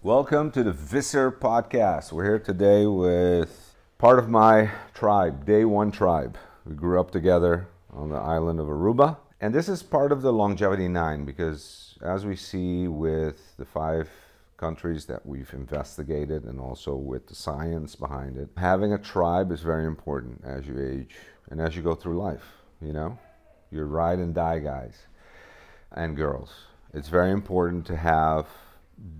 Welcome to the Visser podcast. We're here today with part of my tribe, Day One Tribe. We grew up together on the island of Aruba. And this is part of the Longevity 9 because as we see with the 5 countries that we've investigated and also with the science behind it, having a tribe is very important as you age and as you go through life, you know? You're ride and die guys and girls. It's very important to have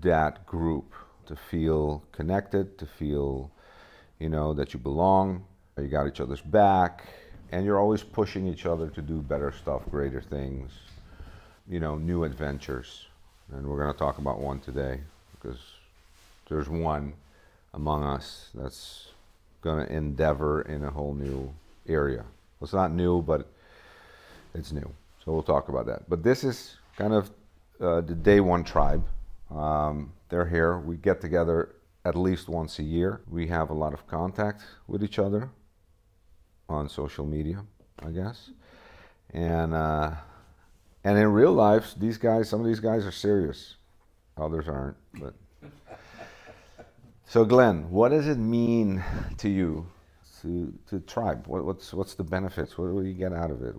that group, to feel connected, to feel, that you belong, you got each other's back, and you're always pushing each other to do better stuff, greater things, new adventures. And we're going to talk about one today because there's one among us that's going to endeavor in a whole new area. Well, it's not new, but it's new. So we'll talk about that. But this is kind of the Day One Tribe. They're here. We get together at least once a year. We have a lot of contact with each other on social media, I guess. And in real life, some of these guys are serious. Others aren't. But so Glenn, what does it mean to you to tribe? What's the benefits? What do you get out of it?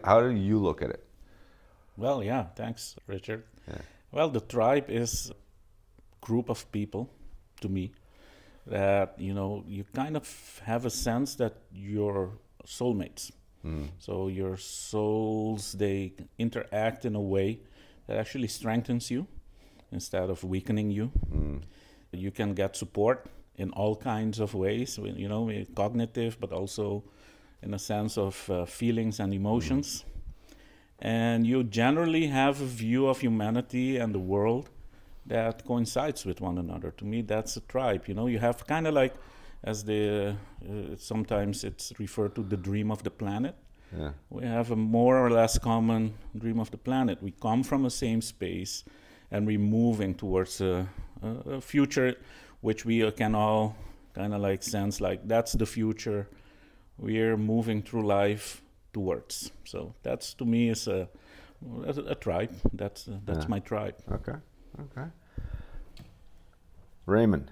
How do you look at it? Well, yeah, thanks, Richard. Yeah. Well, the tribe is a group of people, to me, that, you kind of have a sense that you're soulmates. So your souls, they interact in a way that actually strengthens you instead of weakening you. You can get support in all kinds of ways, cognitive, but also in a sense of feelings and emotions. And you generally have a view of humanity and the world that coincides with one another. To me, that's a tribe. You have kind of like, as sometimes it's referred to, the dream of the planet. Yeah. We have a more or less common dream of the planet. We come from the same space, and we're moving towards a future which we can all kind of like sense like that's the future we're moving through life towards. So that's, to me, is a tribe. That's my tribe. Okay. Raymond.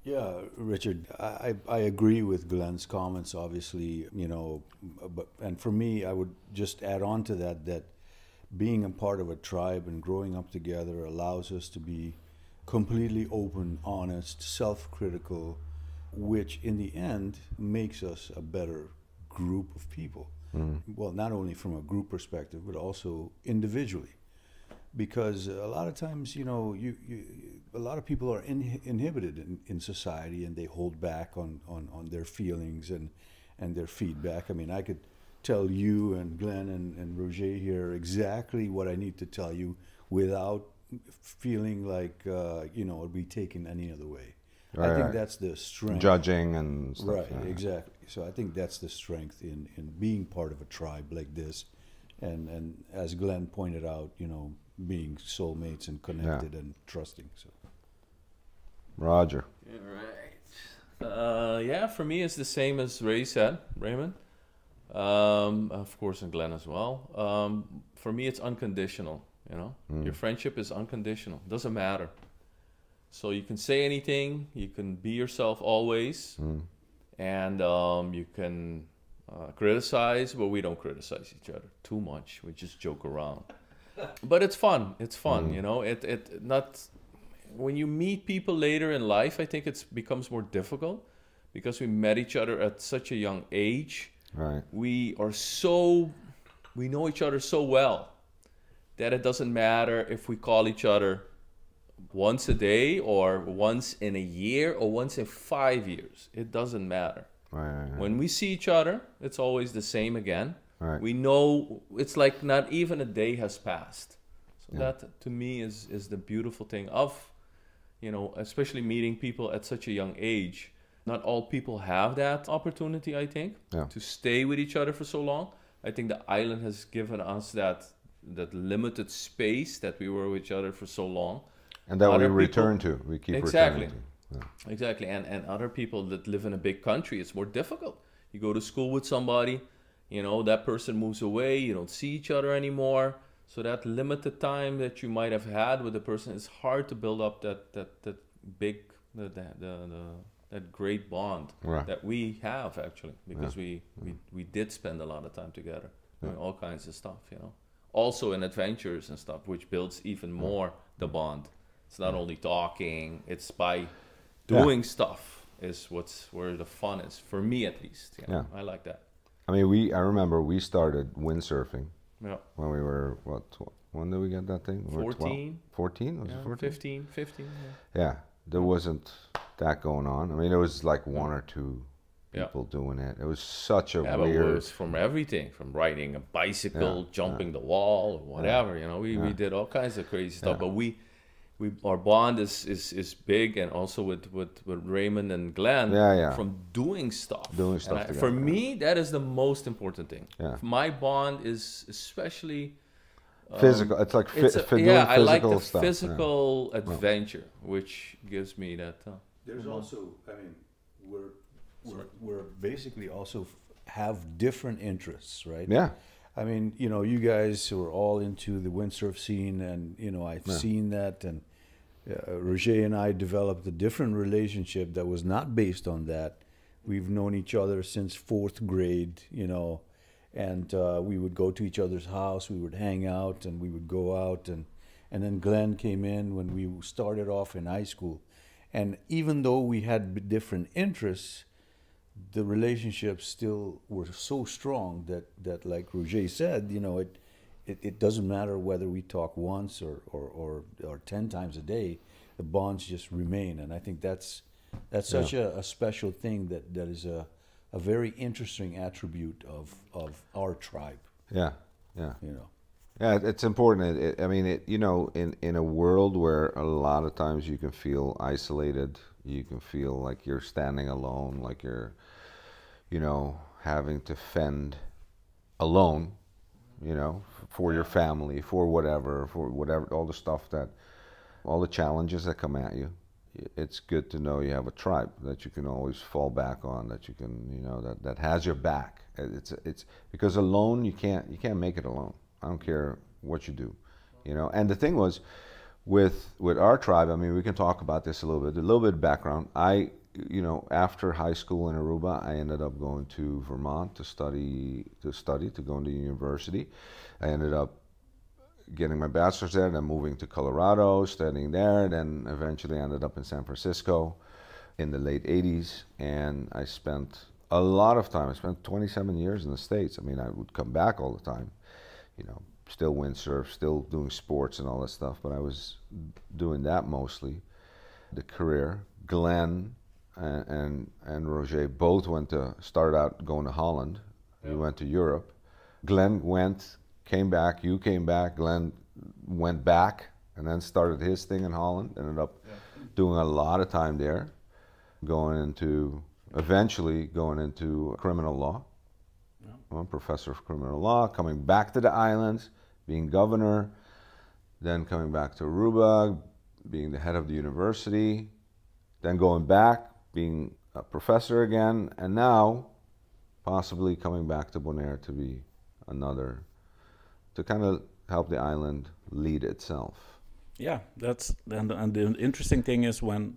Yeah, Richard, I agree with Glenn's comments, obviously, and for me, I would just add on to that being a part of a tribe and growing up together allows us to be completely open, honest, self-critical, which in the end makes us a better group of people. Well, not only from a group perspective, but also individually. Because a lot of times, a lot of people are inhibited in society, and they hold back on their feelings and their feedback. I mean, I could tell you and Glenn and Roger here exactly what I need to tell you without feeling like, it'll be taken any other way. Right, I think right. that's the strength. Judging and stuff. Right, Yeah. exactly. So I think that's the strength in being part of a tribe like this. And as Glenn pointed out, being soulmates and connected and trusting. So, Roger. All right. For me, it's the same as Ray said, Raymond. Of course, and Glenn as well. For me, it's unconditional. Your friendship is unconditional. Doesn't matter. So you can say anything. You can be yourself always, and you can criticize, but we don't criticize each other too much. We just joke around. But it's fun. It's fun, when you meet people later in life, I think it becomes more difficult because we met each other at such a young age. Right. We know each other so well that it doesn't matter if we call each other once a day or once in a year or once in 5 years. It doesn't matter. Right. When we see each other, it's always the same again. Right. We know it's like not even a day has passed. So that, to me, is the beautiful thing of, especially meeting people at such a young age. Not all people have that opportunity, I think, to stay with each other for so long. I think the island has given us that limited space that we were with each other for so long. And that we return to. We keep returning to. Yeah. Exactly. And other people that live in a big country, it's more difficult. You go to school with somebody, that person moves away, you don't see each other anymore. So that limited time that you might have had with the person, it's hard to build up that big, that great bond that we have actually, because we did spend a lot of time together doing all kinds of stuff, you know. Also in adventures and stuff, which builds even more the bond. It's not only talking, it's by doing stuff is where the fun is, for me at least. You know? I like that. I mean, I remember we started windsurfing when we were, when did we get that thing? 14. 14? Was it 14? 15, yeah. There wasn't that going on. I mean, it was like one or two people doing it. It was such a weird... But it was from everything, from riding a bicycle, jumping the wall, or whatever, you know. We did all kinds of crazy stuff, but our bond is big, and also with Raymond and Glenn from doing stuff. Together. For me, that is the most important thing. My bond is especially physical. It's like I like the stuff. Physical adventure, which gives me that. There's also, I mean, we're basically also have different interests, right? Yeah. I mean, you know, you guys were all into the windsurf scene, and you know, I've seen that, and Roger and I developed a different relationship that was not based on that. We've known each other since 4th grade, you know, and we would go to each other's house, we would hang out, and we would go out, and then Glenn came in when we started off in high school. And even though we had different interests, the relationships still were so strong that like Roger said, you know, it doesn't matter whether we talk once or 10 times a day, the bonds just remain. And I think that's such a special thing that is a very interesting attribute of our tribe. Yeah. You know. Yeah, it's important. I mean, you know, in a world where a lot of times you can feel isolated, you can feel like you're standing alone, like you're, you know, having to fend alone, you know, for your family, for whatever, all the stuff all the challenges that come at you. It's good to know you have a tribe that you can always fall back on, that you can, you know, that has your back. It's because alone you can't make it alone. I don't care what you do, you know. And the thing was, with our tribe, I mean, we can talk about this a little bit of background. You know, after high school in Aruba, I ended up going to Vermont to go into university. I ended up getting my bachelor's there, then moving to Colorado, studying there, then eventually ended up in San Francisco in the late 80s. And I spent a lot of time. I spent 27 years in the States. I mean, I would come back all the time. You know, still windsurf, still doing sports and all that stuff, but I was doing that mostly. The career, Glenn and Roger both started out going to Holland. We went to Europe. Glenn came back, you came back, Glenn went back and then started his thing in Holland, ended up doing a lot of time there, eventually going into criminal law. I'm a professor of criminal law, coming back to the islands, being governor, then coming back to Aruba, being the head of the university, then going back, being a professor again, and now possibly coming back to Bonaire to be to kind of help the island lead itself. Yeah, and the interesting thing is when,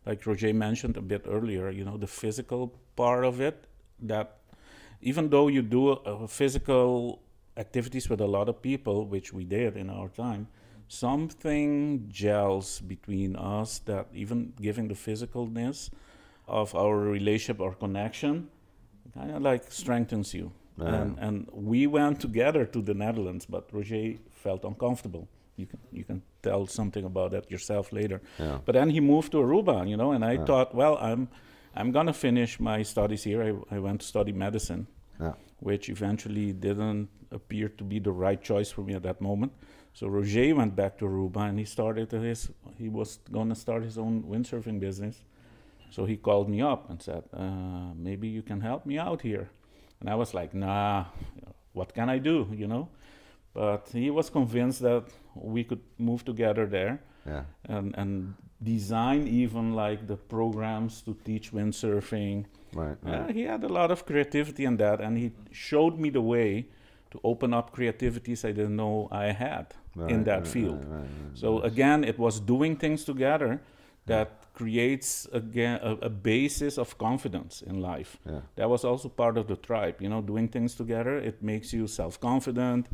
like Roger mentioned a bit earlier, you know, the physical part of it, that even though you do physical activities with a lot of people, which we did in our time, something gels between us that even giving the physicalness of our relationship or connection kind of like strengthens you. And we went together to the Netherlands, but Roger felt uncomfortable. You can tell something about that yourself later. Yeah. But then he moved to Aruba, you know, and I thought, well, I'm gonna finish my studies here. I went to study medicine, which eventually didn't appear to be the right choice for me at that moment. So Roger went back to Aruba, and he was gonna start his own windsurfing business. So he called me up and said, maybe you can help me out here. And I was like, nah, what can I do, you know? But he was convinced that we could move together there and design even like the programs to teach windsurfing. Right. He had a lot of creativity in that, and he showed me the way to open up creativities I didn't know I had in that field. So again, it was doing things together that creates again a basis of confidence in life. That was also part of the tribe, you know, doing things together. It makes you self-confident,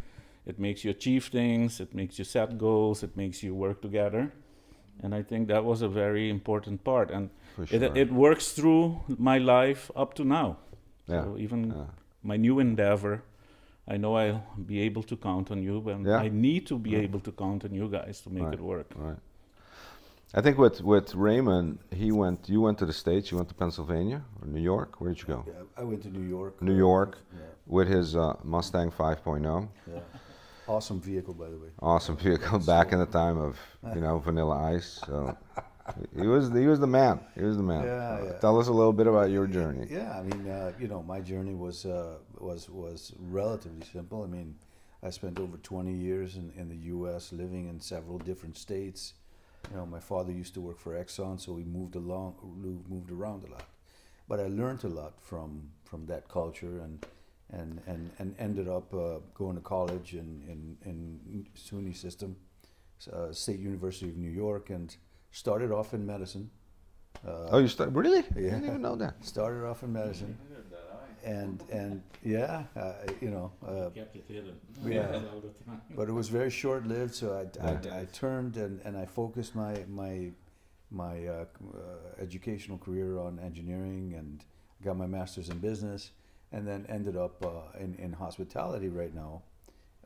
it makes you achieve things, it makes you set goals, it makes you work together. And I think that was a very important part. And it works through my life up to now. So even my new endeavor, I know I'll be able to count on you, but I need to be able to count on you guys to make it work. Right. I think with Raymond, you went to the States, you went to Pennsylvania or New York. Where did you go? Yeah, I went to New York. New York with his Mustang 5.0. Yeah. Awesome vehicle, by the way. Awesome vehicle back in the time of, you know, Vanilla Ice. So he was the man. He was the man. Tell us a little bit about your journey. Yeah, I mean, you know, my journey was relatively simple. I mean, I spent over 20 years in the U.S. living in several different states. You know, my father used to work for Exxon, so we moved around a lot. But I learned a lot from that culture and ended up going to college in SUNY system, State University of New York, and started off in medicine. Oh, you started really? Yeah. I didn't even know that. Started off in medicine, and yeah, you know. Kept it hidden. Yeah. But it was very short lived. So I turned and I focused my educational career on engineering and got my master's in business. And then ended up in hospitality right now,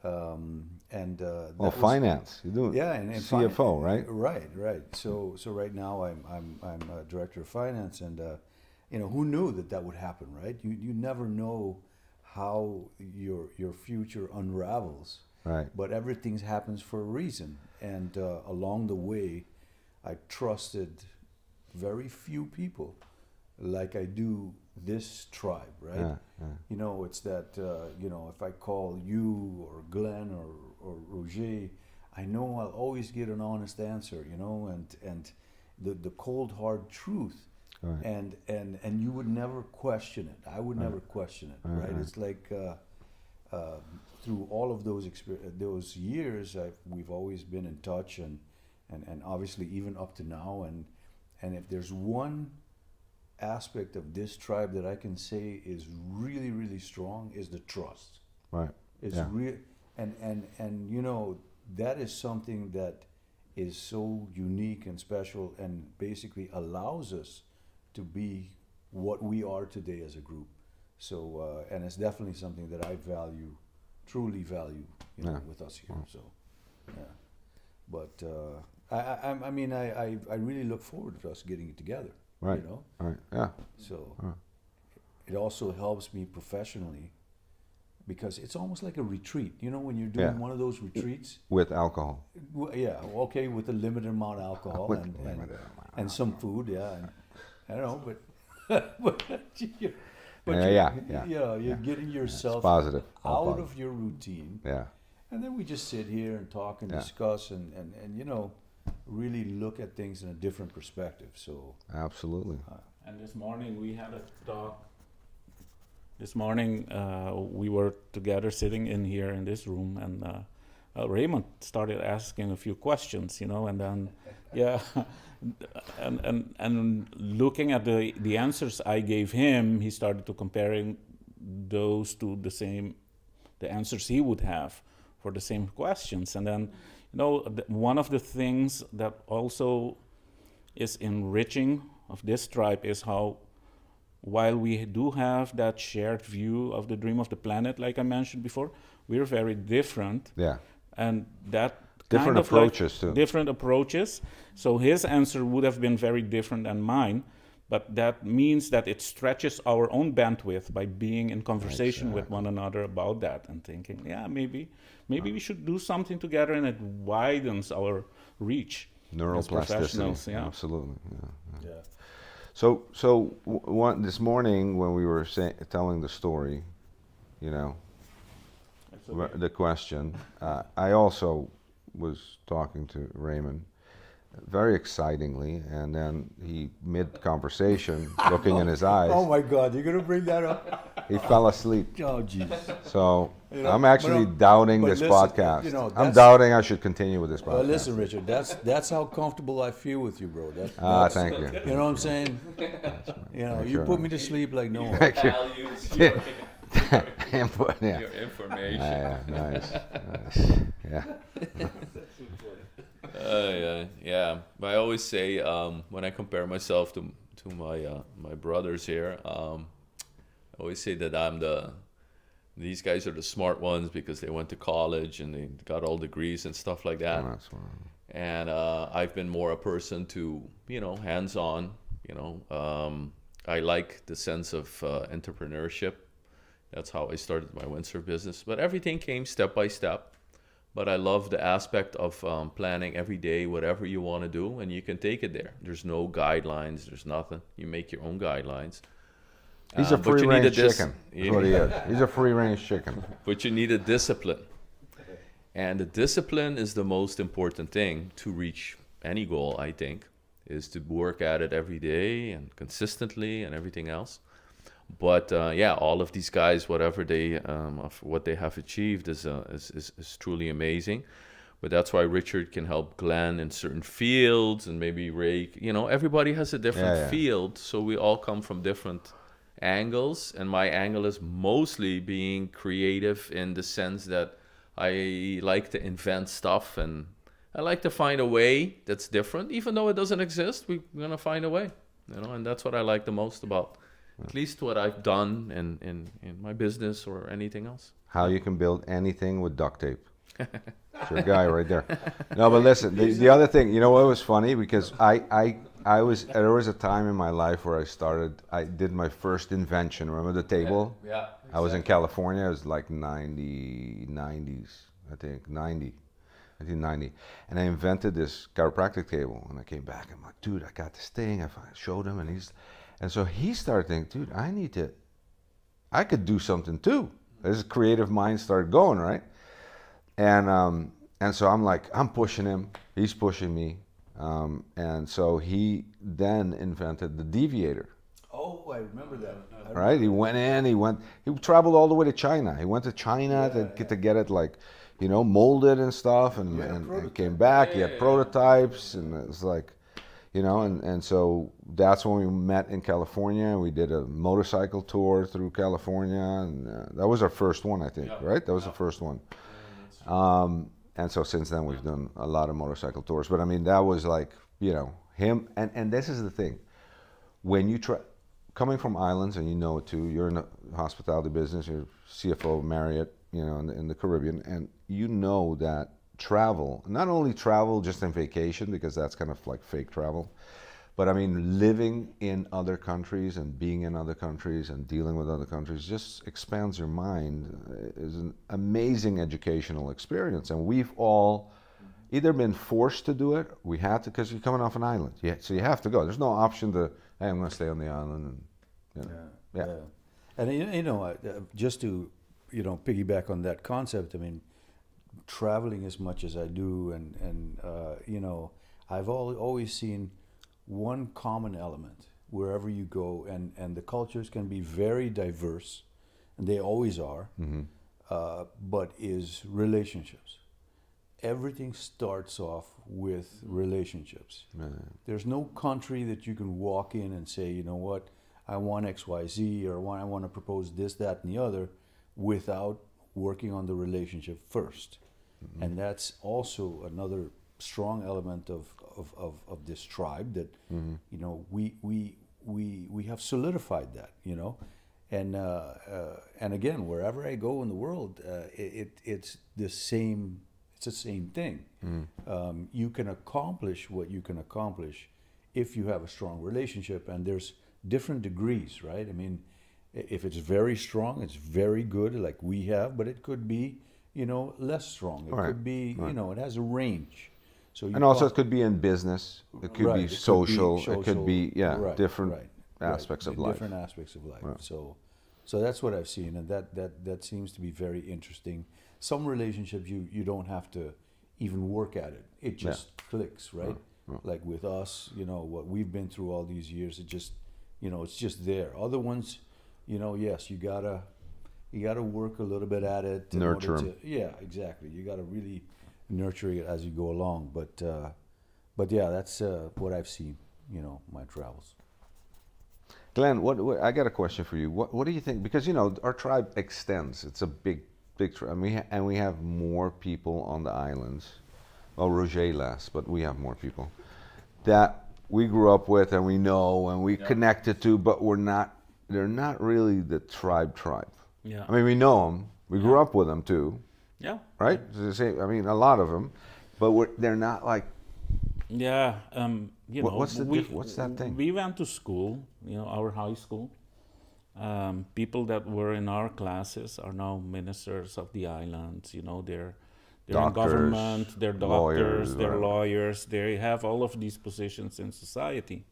well, finance. You're doing CFO, right? Right. So right now I'm a director of finance, and you know, who knew that would happen, right? You never know how your future unravels, right? But everything happens for a reason, and along the way, I trusted very few people, like I do this tribe, right? You know, it's that, you know, if I call you or Glenn or Roger, I know I'll always get an honest answer, you know, and the cold hard truth, and you would never question it. I would never question it, right? It's like through all of those years, we've always been in touch, and obviously even up to now, and if there's one aspect of this tribe that I can say is really, really strong is the trust. Right. It's real, and you know, that is something that is so unique and special, and basically allows us to be what we are today as a group. So and it's definitely something that I truly value, you know, with us here. So but I mean I really look forward to us getting it together. Right. You know? Right. Yeah. So it also helps me professionally, because it's almost like a retreat. You know, when you're doing one of those retreats with alcohol. Yeah. Okay, with a limited amount of alcohol and some food. Yeah. And, I don't know, but you know, you're getting yourself out of your routine. Yeah. And then we just sit here and talk and discuss and you know, really look at things in a different perspective. So absolutely. And this morning we had a talk. This morning we were together sitting in here in this room, and Raymond started asking a few questions, you know, and then and looking at the answers I gave him, he started to comparing those to the answers he would have for the same questions. And then, you know, one of the things that also is enriching of this tribe is how, while we do have that shared view of the dream of the planet, like I mentioned before, we're very different. Yeah. And that different kind of approaches too. Different approaches. So his answer would have been very different than mine, but that means that it stretches our own bandwidth by being in conversation with one another about that and thinking, yeah, maybe we should do something together, and it widens our reach. Neuroplasticity. Yeah. Absolutely. Yeah. So this morning when we were telling the story, you know, the question, I also was talking to Raymond very excitingly, and then he mid-conversation, looking in his eyes. Oh my God, you're going to bring that up? He fell asleep. Oh, jeez. So You know, I'm actually doubting but this listen, podcast. you know, I'm that's- doubting I should continue with this podcast. Well, listen, Richard, that's how comfortable I feel with you, bro. Thank you. You know what I'm saying? You know, you put me to sleep like no one. Thank you. Values your, Input, yeah. your information. Yeah, nice. Yeah. Yeah. But I always say when I compare myself to my brothers here, I always say that these guys are the smart ones because they went to college and they got all degrees and stuff like that. Oh, that's fine. And I've been more a person to, hands-on. I like the sense of entrepreneurship. That's how I started my windsurf business. But everything came step by step. But I love the aspect of planning every day, whatever you want to do, and you can take it there. There's no guidelines. There's nothing. You make your own guidelines. He's a but you need free-range chicken. That's what he is. He's a free-range chicken. But you need a discipline. And the discipline is the most important thing to reach any goal, I think, is to work at it every day and consistently and everything else. But all of these guys, whatever what they have achieved is truly amazing. But that's why Richard can help Glenn in certain fields, and maybe Ray. Everybody has a different field, so we all come from different angles. And my angle is mostly being creative in the sense that I like to invent stuff, and I like to find a way that's different, even though it doesn't exist. We're gonna find a way, and that's what I like the most about. At least what I've done in my business or anything else. How you can build anything with duct tape. It's your guy right there. No, but listen, the other thing, you know what was funny? Because there was a time in my life where I did my first invention. Remember the table? Yeah. Exactly. I was in California. It was like 90s, I think, 1990. And I invented this chiropractic table. And I came back, I'm like, dude, I got this thing. I showed him, and so he started thinking, dude, I could do something too. His creative mind started going, right? And so I'm like, I'm pushing him, he's pushing me. And so he then invented the deviator. Oh, I remember that. Right? He traveled all the way to China. He went to China to get it molded and stuff, and came back. He had prototypes, and it was like, and so that's when we met in California. We did a motorcycle tour through California, and that was our first one, I think, right? That was the first one. And so since then we've done a lot of motorcycle tours. But I mean, that was like, him. And this is the thing. When you coming from islands, and it too, you're in the hospitality business, you're CFO of Marriott, in the Caribbean, and that travel, not only travel just on vacation, because that's kind of like fake travel, but I mean living in other countries and being in other countries and dealing with other countries just expands your mind. Is an amazing educational experience, and we've all either been forced to do it, we had to, because you're coming off an island, so you have to go. There's no option to, hey, I'm going to stay on the island. And And just to piggyback on that concept, I mean, traveling as much as I do, and I've always seen one common element wherever you go, and the cultures can be very diverse, and they always are, but is relationships. Everything starts off with relationships. There's no country that you can walk in and say, you know what, I want XYZ, or I want to propose this, that, and the other, without working on the relationship first. And that's also another strong element of this tribe, that we have solidified that, and again, wherever I go in the world, it's the same thing. You can accomplish what you can accomplish if you have a strong relationship, and there's different degrees, right? I mean, if it's very strong, it's very good, like we have, but it could be less strong. It could be, it has a range. So and also it could be in business. It could be social. It could be different aspects of life. Different aspects of life. Right. So that's what I've seen, and that seems to be very interesting. Some relationships you don't have to even work at it. It just clicks, right? Like with us, what we've been through all these years, it just it's just there. Other ones, you know, yes, you gotta work a little bit at it. in Nurture order 'em. Yeah, exactly. You gotta really nurture it as you go along. But yeah, that's what I've seen. You know, my travels. Glenn, what I got a question for you. What do you think? Because you know our tribe extends. It's a big tribe, and we have more people on the islands. Well, Roger less, but we have more people that we grew up with and we know and we connected to, but we're not. They're not really the tribe. Yeah. I mean, we know them. We grew up with them too. Yeah. Right. I mean, a lot of them, but they're not like. Yeah, you know, What's that thing? We went to school, you know, our high school. People that were in our classes are now ministers of the islands. You know, they're in government, they're doctors, they're lawyers. They have all of these positions in society,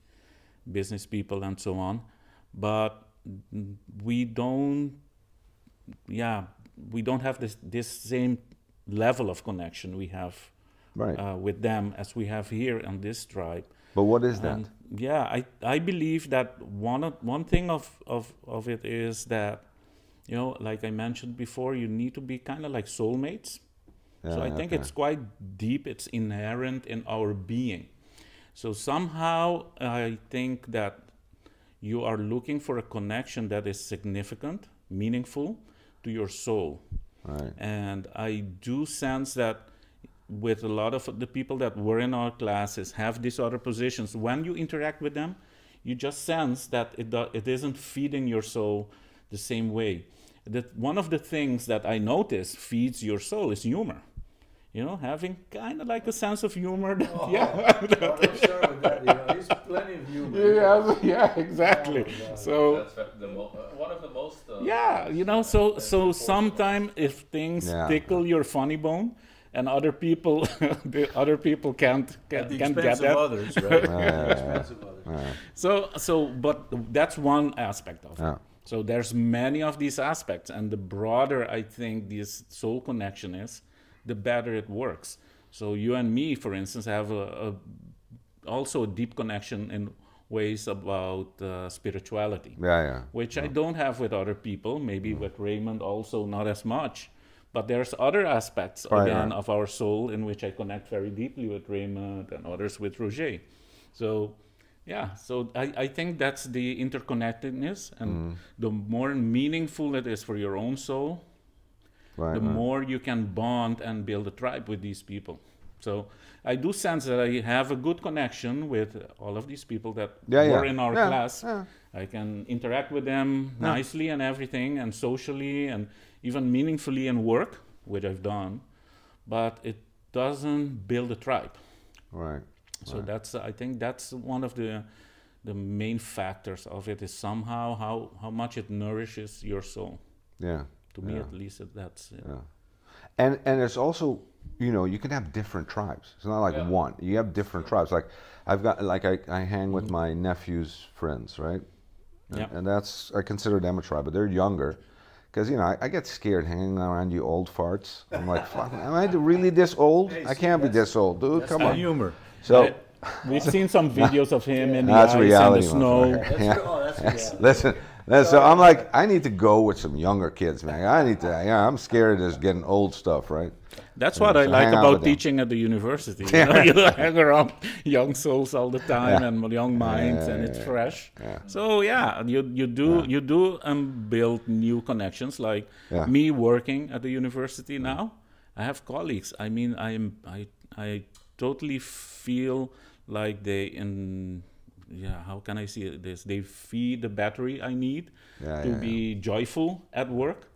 business people and so on. But we don't have this same level of connection we have. Right. With them as we have here on this tribe. But what is that? Yeah, I believe that one thing of it is that, you know, like I mentioned before, you need to be kind of like soulmates. So I think it's quite deep. It's inherent in our being. So somehow I think that you are looking for a connection that is significant, meaningful to your soul. Right. And I do sense that with a lot of the people that were in our classes have these other positions. When you interact with them, you just sense that it isn't feeding your soul the same way. That one of the things that I notice feeds your soul is humor. You know, having kind of like a sense of humor. That, Let's start with that. You know, there's plenty of humor. Yeah, exactly. So That's one of the most. yeah, you know, so sometimes if things tickle your funny bone, and other people, the other people can't get that. Others, right? At the expense of others. So, but that's one aspect of it. Yeah. So there's many of these aspects, and the broader I think this soul connection is, the better it works. So you and me, for instance, have also a deep connection in ways about spirituality. Which I don't have with other people. Maybe with Raymond also not as much. But there's other aspects, again, of our soul in which I connect very deeply with Raymond and others with Roger. So, yeah, so I think that's the interconnectedness. And the more meaningful it is for your own soul, the more you can bond and build a tribe with these people. So I do sense that I have a good connection with all of these people that were in our class. I can interact with them nicely and everything, and socially, and even meaningfully in work, which I've done, but it doesn't build a tribe. Right. So that's, I think that's one of the main factors of it, is somehow how much it nourishes your soul. Yeah. To me, at least, that's. Yeah. And it's also, you know, you can have different tribes. It's not like one. You have different tribes. Like I've got, like I hang with my nephew's friends, right? And that's, I consider them a tribe, but they're younger. Because, you know, I get scared hanging around you old farts. I'm like, fuck, am I really this old? Hey, I can't be this old, dude. Come on. Humor. So we've seen some videos of him in the that's ice reality, and the snow. That's Listen, so I'm like, I need to go with some younger kids, man. I need to, I'm scared of this getting old stuff, right? That's what I like about teaching at the university. You know, you hang around young souls all the time and young minds, and it's fresh. So you do build new connections. Like me working at the university now, I have colleagues. I mean, I totally feel like how can I see this? They feed the battery I need to be joyful at work,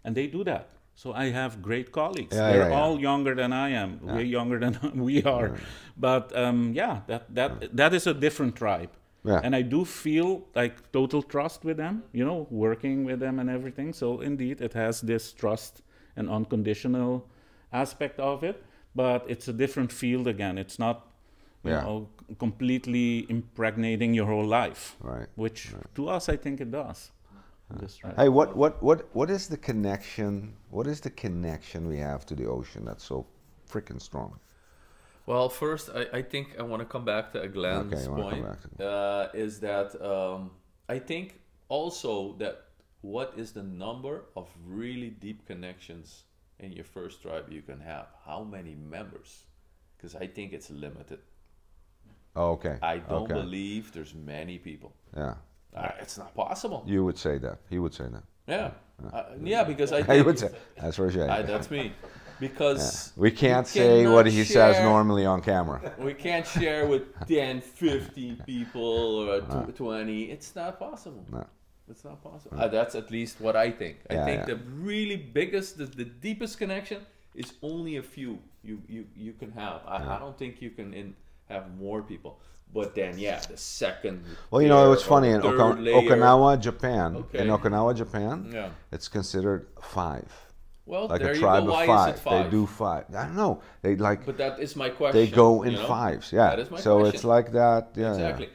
and they do that. So I have great colleagues. They're all younger than I am, way younger than we are. But that is a different tribe. And I do feel like total trust with them, you know, working with them and everything. So indeed, it has this trust and unconditional aspect of it. But it's a different field again. It's not, you know, completely impregnating your whole life. Which to us, I think it does. Hey, what is the connection? What is the connection we have to the ocean that's so freaking strong? Well, first, I think I want to come back to Glenn's point. Is that I think also that what is the number of really deep connections in your first tribe you can have? How many members? Because I think it's limited. Oh, okay. I don't okay. believe there's many people. Yeah. It's not possible. You would say that. He would say that. Yeah. Yeah, because I He think would say that's for sure. that's me. Because We can't we say cannot what he says share- normally on camera. we can't share with 10, 15 people or 20. It's not possible. No. It's not possible. That's at least what I think. I Yeah, think yeah. the really biggest, the deepest connection is only a few you can have. I don't think you can have more people. But then, yeah, the second. Well, you know, layer it was funny or in third layer. Okinawa, Japan. Okay. In Okinawa, Japan, Yeah. it's considered 5. Well, Like there a you tribe go. Why of 5. is it 5? They do 5. I don't know. They like. But that is my question. They go in you know? 5s. Yeah. That is my so question. it's like that. Yeah. Exactly.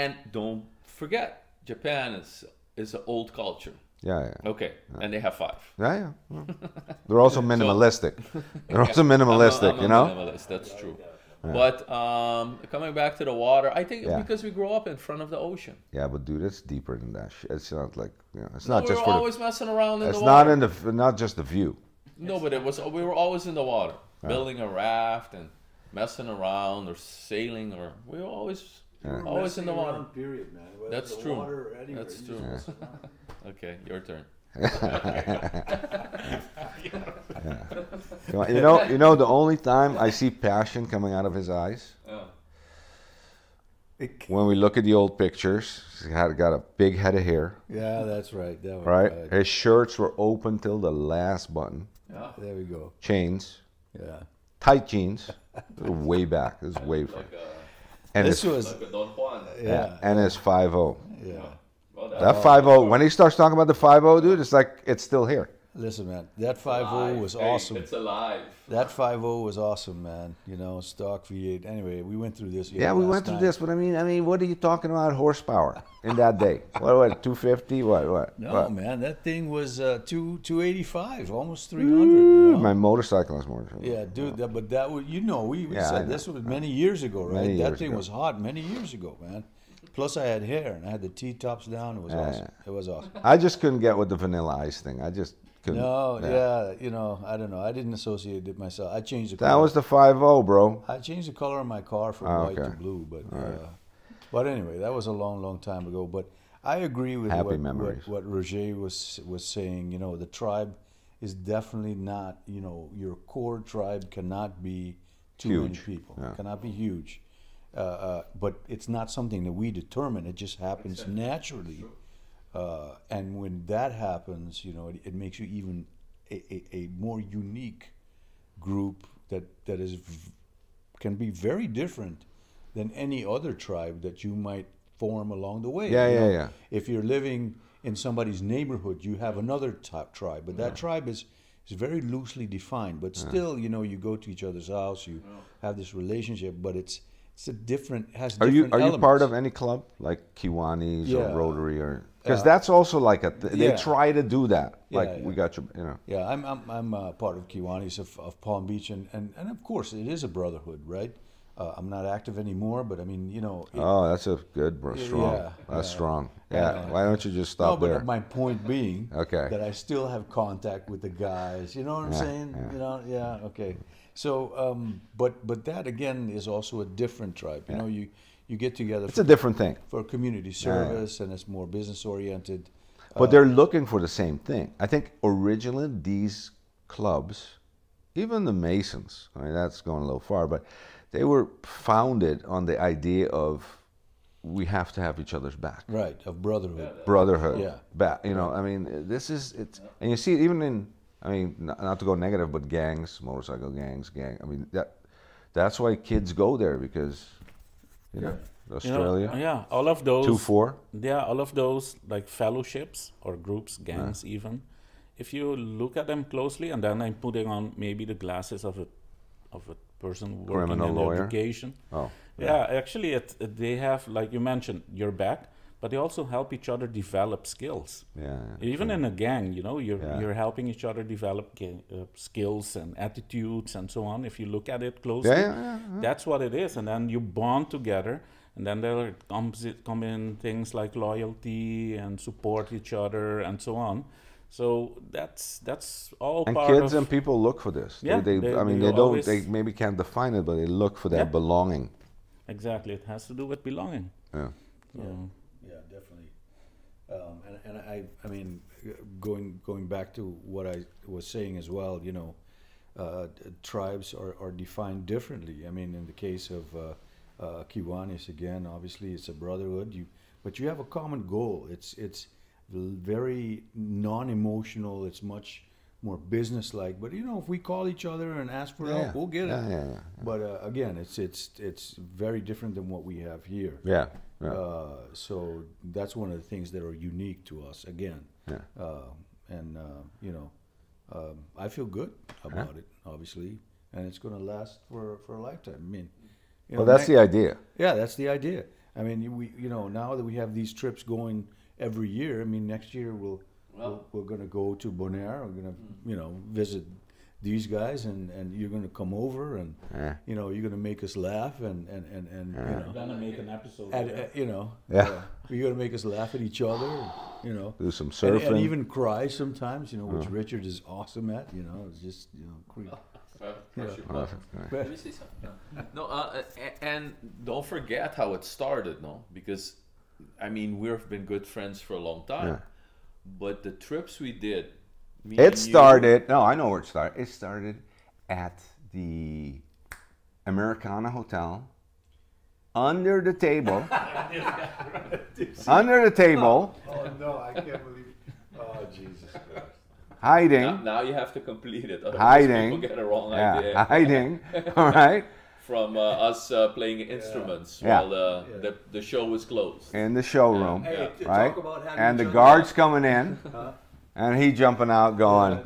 And don't forget, Japan is an old culture. Yeah. Yeah. Yeah. Okay, and they have 5. Yeah. Yeah. They're also minimalistic. They're also minimalistic. I'm you know. minimalist, that's true. But coming back to the water, I think Yeah. because we grew up in front of the ocean. Yeah, but dude, it's deeper than that. It's not like it's No, not we just were for. always messing around in It's the not water. in the not just the view. No, but we were always in the water, building a raft and messing around or sailing, or we were always always in the water. Around, period, man. Whether That's the true. water or anywhere, That's you true. just mess around. Okay, your turn. You know, the only time I see passion coming out of his eyes when we look at the old pictures. He had got a big head of hair, Yeah, that's right. That was right? His shirts were open till the last button. Yeah. There we go. Chains, Yeah. tight jeans. Way back. This is way back. And This his, was Like a Don Juan. yeah. and his 5-0. Yeah. Well, That 5-0. When he starts talking about the 5-0, dude, it's like it's still here. Listen, man, that 5-0 was awesome. It's alive. That 5-0 was awesome, man. You know, stock V8. Anyway, we went through this. Yeah, we went through this, but I mean, what are you talking about horsepower in that day? What, 250? What? No, what? man, that thing was 285, almost 300. You know? My motorcycle is more. Yeah, dude. But that was, we Yeah, I said know. this was many years ago, right? Many That years thing ago. was hot many years ago, man. Plus, I had hair and I had the T-tops down. It was awesome. It was awesome. I just couldn't get with the Vanilla Ice thing. I just couldn't. No, yeah, you know, I don't know. I didn't associate it myself. I changed the That color. was the 5-0, bro. I changed the color of my car from white to okay. blue, but anyway, that was a long, long time ago. But I agree with Happy memories. what Roger was saying. You know, the tribe is definitely not. You know, your core tribe cannot be too many Huge. people. Yeah. Cannot be huge. But it's not something that we determine. It just happens naturally. And when that happens, you know, it makes you even a more unique group that can be very different than any other tribe that you might form along the way. Yeah, you yeah, know? yeah. If you're living in somebody's neighborhood, you have another tribe, but that tribe is very loosely defined. But still, you know, you go to each other's house, you have this relationship, but it's a different has. Are you different part elements. of any club like Kiwanis Yeah. or Rotary or? Because that's also like they yeah. try to do that. Yeah, Like yeah. we got you. Yeah, I'm part of Kiwanis of Palm Beach, and of course it is a brotherhood, right? I'm not active anymore, but I mean, you know. Oh, that's a good, bro. Strong. Yeah, That's yeah. strong. Yeah. Why don't you just No, stop but there? my point being Okay. that I still have contact with the guys. You know what I'm saying? yeah. You know, yeah, okay. So, but that again is also a different tribe. You know, you get together It's a different thing. for community service, and it's more business oriented. But they're looking for the same thing. I think originally these clubs, even the Masons, I mean, that's going a little far, but they were founded on the idea of we have to have each other's back. Right, of brotherhood. Brotherhood. Yeah. Back. You know, I mean, this is, it's, and you see it even in, I mean, not to go negative, but gangs, motorcycle gangs, I mean, that's why kids go there because, you know, Australia. Yeah, all of those. 2-4. Yeah, all of those like fellowships or groups, gangs even. If you look at them closely, and then I'm putting on maybe the glasses of a person working Criminal in lawyer. education. Oh. Yeah, actually, they have, like you mentioned, your back, but they also help each other develop skills. Yeah. Even in a gang, you know, Yeah. you're helping each other develop skills and attitudes and so on. If you look at it closely, Yeah. that's what it is. And then you bond together. And then there come in things like loyalty and support each other and so on. So that's all And part kids of... and people look for this. Yeah, I mean, they maybe can't define it, but they look for that Yeah. belonging. Exactly, it has to do with belonging. Yeah. So, Yeah, definitely. And I mean, going back to what I was saying as well, you know, tribes are defined differently. I mean, in the case of Kiwanis, again, obviously it's a brotherhood. But you have a common goal. It's very non-emotional. It's much more business-like. But you know, if we call each other and ask for help, we'll get it. Yeah. But again, it's very different than what we have here. Yeah. So that's one of the things that are unique to us. Again, you know, I feel good about it, obviously, and it's going to last for a lifetime. I mean, you know, Well, that's the idea. Yeah, that's the idea. I mean, you know, now that we have these trips going every year, I mean, next year we're going to go to Bonaire. We're going to, you know, visit these guys, and you're going to come over, and you know, you're going to make us laugh, and you know, we're gonna make an episode. you know, Yeah. you're going to make us laugh at each other, you know, Do some surfing. and even cry sometimes, you know, which Richard is awesome at. You know, it's just, you know, creep. Let me see something. No, and don't forget how it started, no? Because, I mean, we've been good friends for a long time. Yeah. But the trips we did, It started, no, I know where it started. It started at the Americana Hotel, under the table. Under the table, Oh no, I can't believe it. Oh Jesus Christ. hiding. Now you have to complete it. Otherwise Hiding. people get a wrong Yeah, idea. hiding. All right. From us playing instruments Yeah. while the show was closed. In the showroom, Hey, right? talk about having And the each other guards coming in, and he jumping out, going,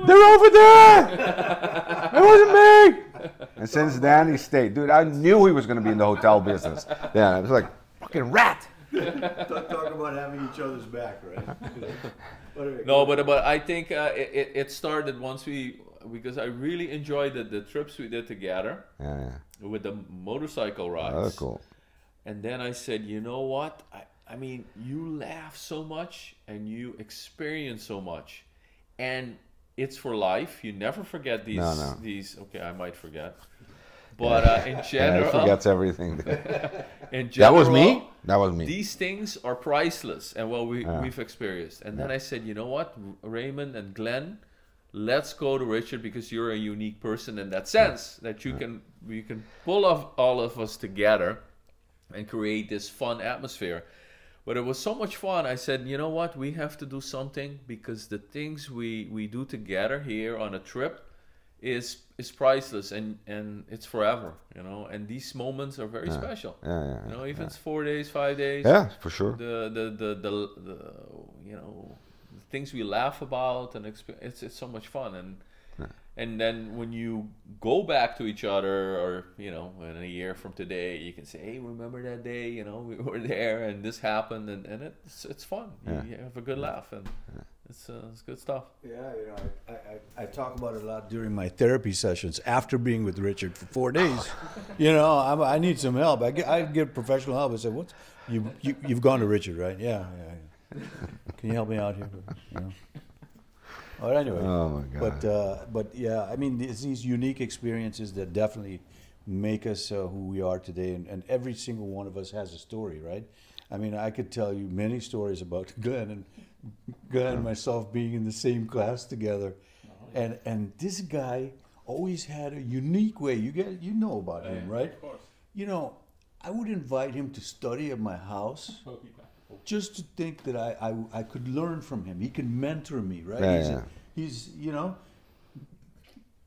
"They're over there! It wasn't me!" And since then, he stayed. Dude, I knew he was going to be in the hotel business. Yeah, it was like, fucking rat. Talk about having each other's back, right? No, but I think it started once because I really enjoyed the trips we did together Yeah. with the motorcycle rides. Oh, cool. And then I said, you know what? I mean, you laugh so much and you experience so much, and it's for life. You never forget these. No. These. Okay, I might forget, but in Yeah, general, he forgets everything. in That general, was me? That was me. These things are priceless, and we've experienced. And then I said, you know what, Raymond and Glenn, let's go to Richard, because you're a unique person in that sense, that you can pull off all of us together and create this fun atmosphere. But it was so much fun. I said, you know what, we have to do something, because the things we do together here on a trip is priceless, and it's forever, you know. And these moments are very special. Yeah. You know, even it's 4 days, 5 days. Yeah, for sure. The you know, the things we laugh about and experience, it's so much fun. And then when you go back to each other, or you know, in a year from today, you can say, hey, remember that day, you know, we were there and this happened, and it's fun. You have a good laugh, and it's good stuff. Yeah, you know, I talk about it a lot during my therapy sessions after being with Richard for 4 days. You know, I need some help. I get professional help. I said, "What? You've gone to Richard, right? Yeah. Can you help me out here?" You know? But anyway, Oh my God. but yeah, I mean, these unique experiences that definitely make us who we are today, and every single one of us has a story, right? I mean, I could tell you many stories about Glenn and myself being in the same class together, and this guy always had a unique way. You know about him, right? Of course. You know, I would invite him to study at my house, just to think that I could learn from him. He could mentor me, right? Yeah, He's you know,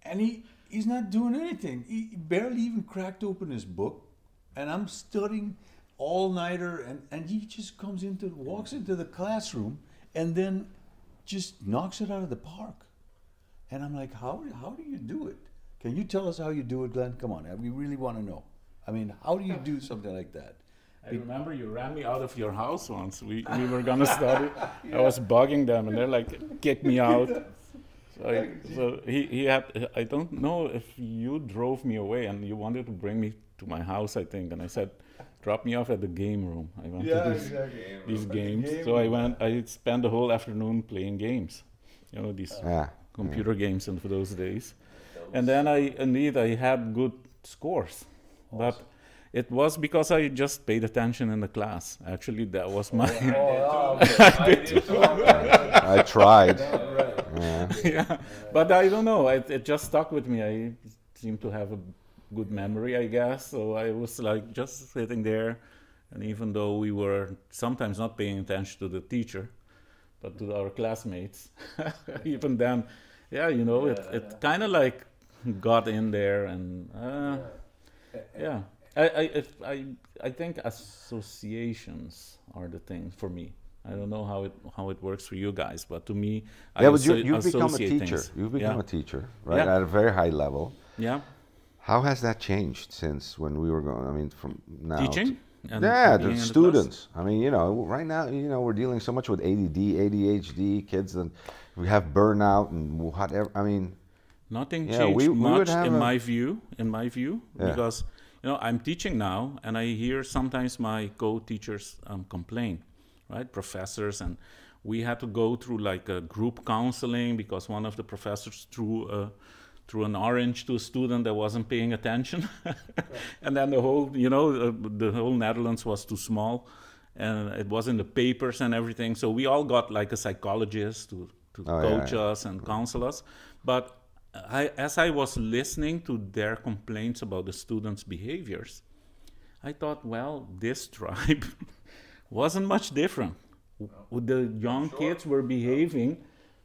and he's not doing anything. He barely even cracked open his book, and I'm studying all-nighter, and he just walks into the classroom and then just knocks it out of the park. And I'm like, how do you do it? Can you tell us how you do it, Glenn? Come on, we really want to know. I mean, how do you do something like that? I remember you ran me out of your house once. We were gonna study. I was bugging them, and they're like, kick me out. So he had. I don't know if you drove me away, and you wanted to bring me to my house, I think. And I said, dropped me off at the game room. I went to these games. Game So room. I spent the whole afternoon playing games. You know, these computer games for those days. And then I had good scores. But it was because I just paid attention in the class. Actually, that was my... I tried. Yeah, but I don't know. It just stuck with me. I seem to have a good memory, I guess. So I was like just sitting there, and even though we were sometimes not paying attention to the teacher, but to our classmates, even then, yeah, you know, it kind of like got in there, and yeah. I think associations are the thing for me. I don't know how it works for you guys, but to me, Yeah, but you've become a teacher. Things. You've become Yeah. a teacher, right? Yeah. At a very high level. Yeah. How has that changed since when we were going? I mean, from now. Teaching? And Yeah, being the in students. I mean, you know, right now, you know, we're dealing so much with ADD, ADHD, kids, and we have burnout and whatever. I mean, nothing yeah, changed we would much have in a- my view. Yeah. Because you know I'm teaching now, and I hear sometimes my co-teachers complain, right? Professors, and we had to go through like a group counseling because one of the professors threw an orange to a student that wasn't paying attention, and then the whole, you know, the whole Netherlands was too small, and it was in the papers and everything. So we all got like a psychologist to coach us and counsel us. But as I was listening to their complaints about the students' behaviors, I thought, well, this tribe wasn't much different. The young kids were behaving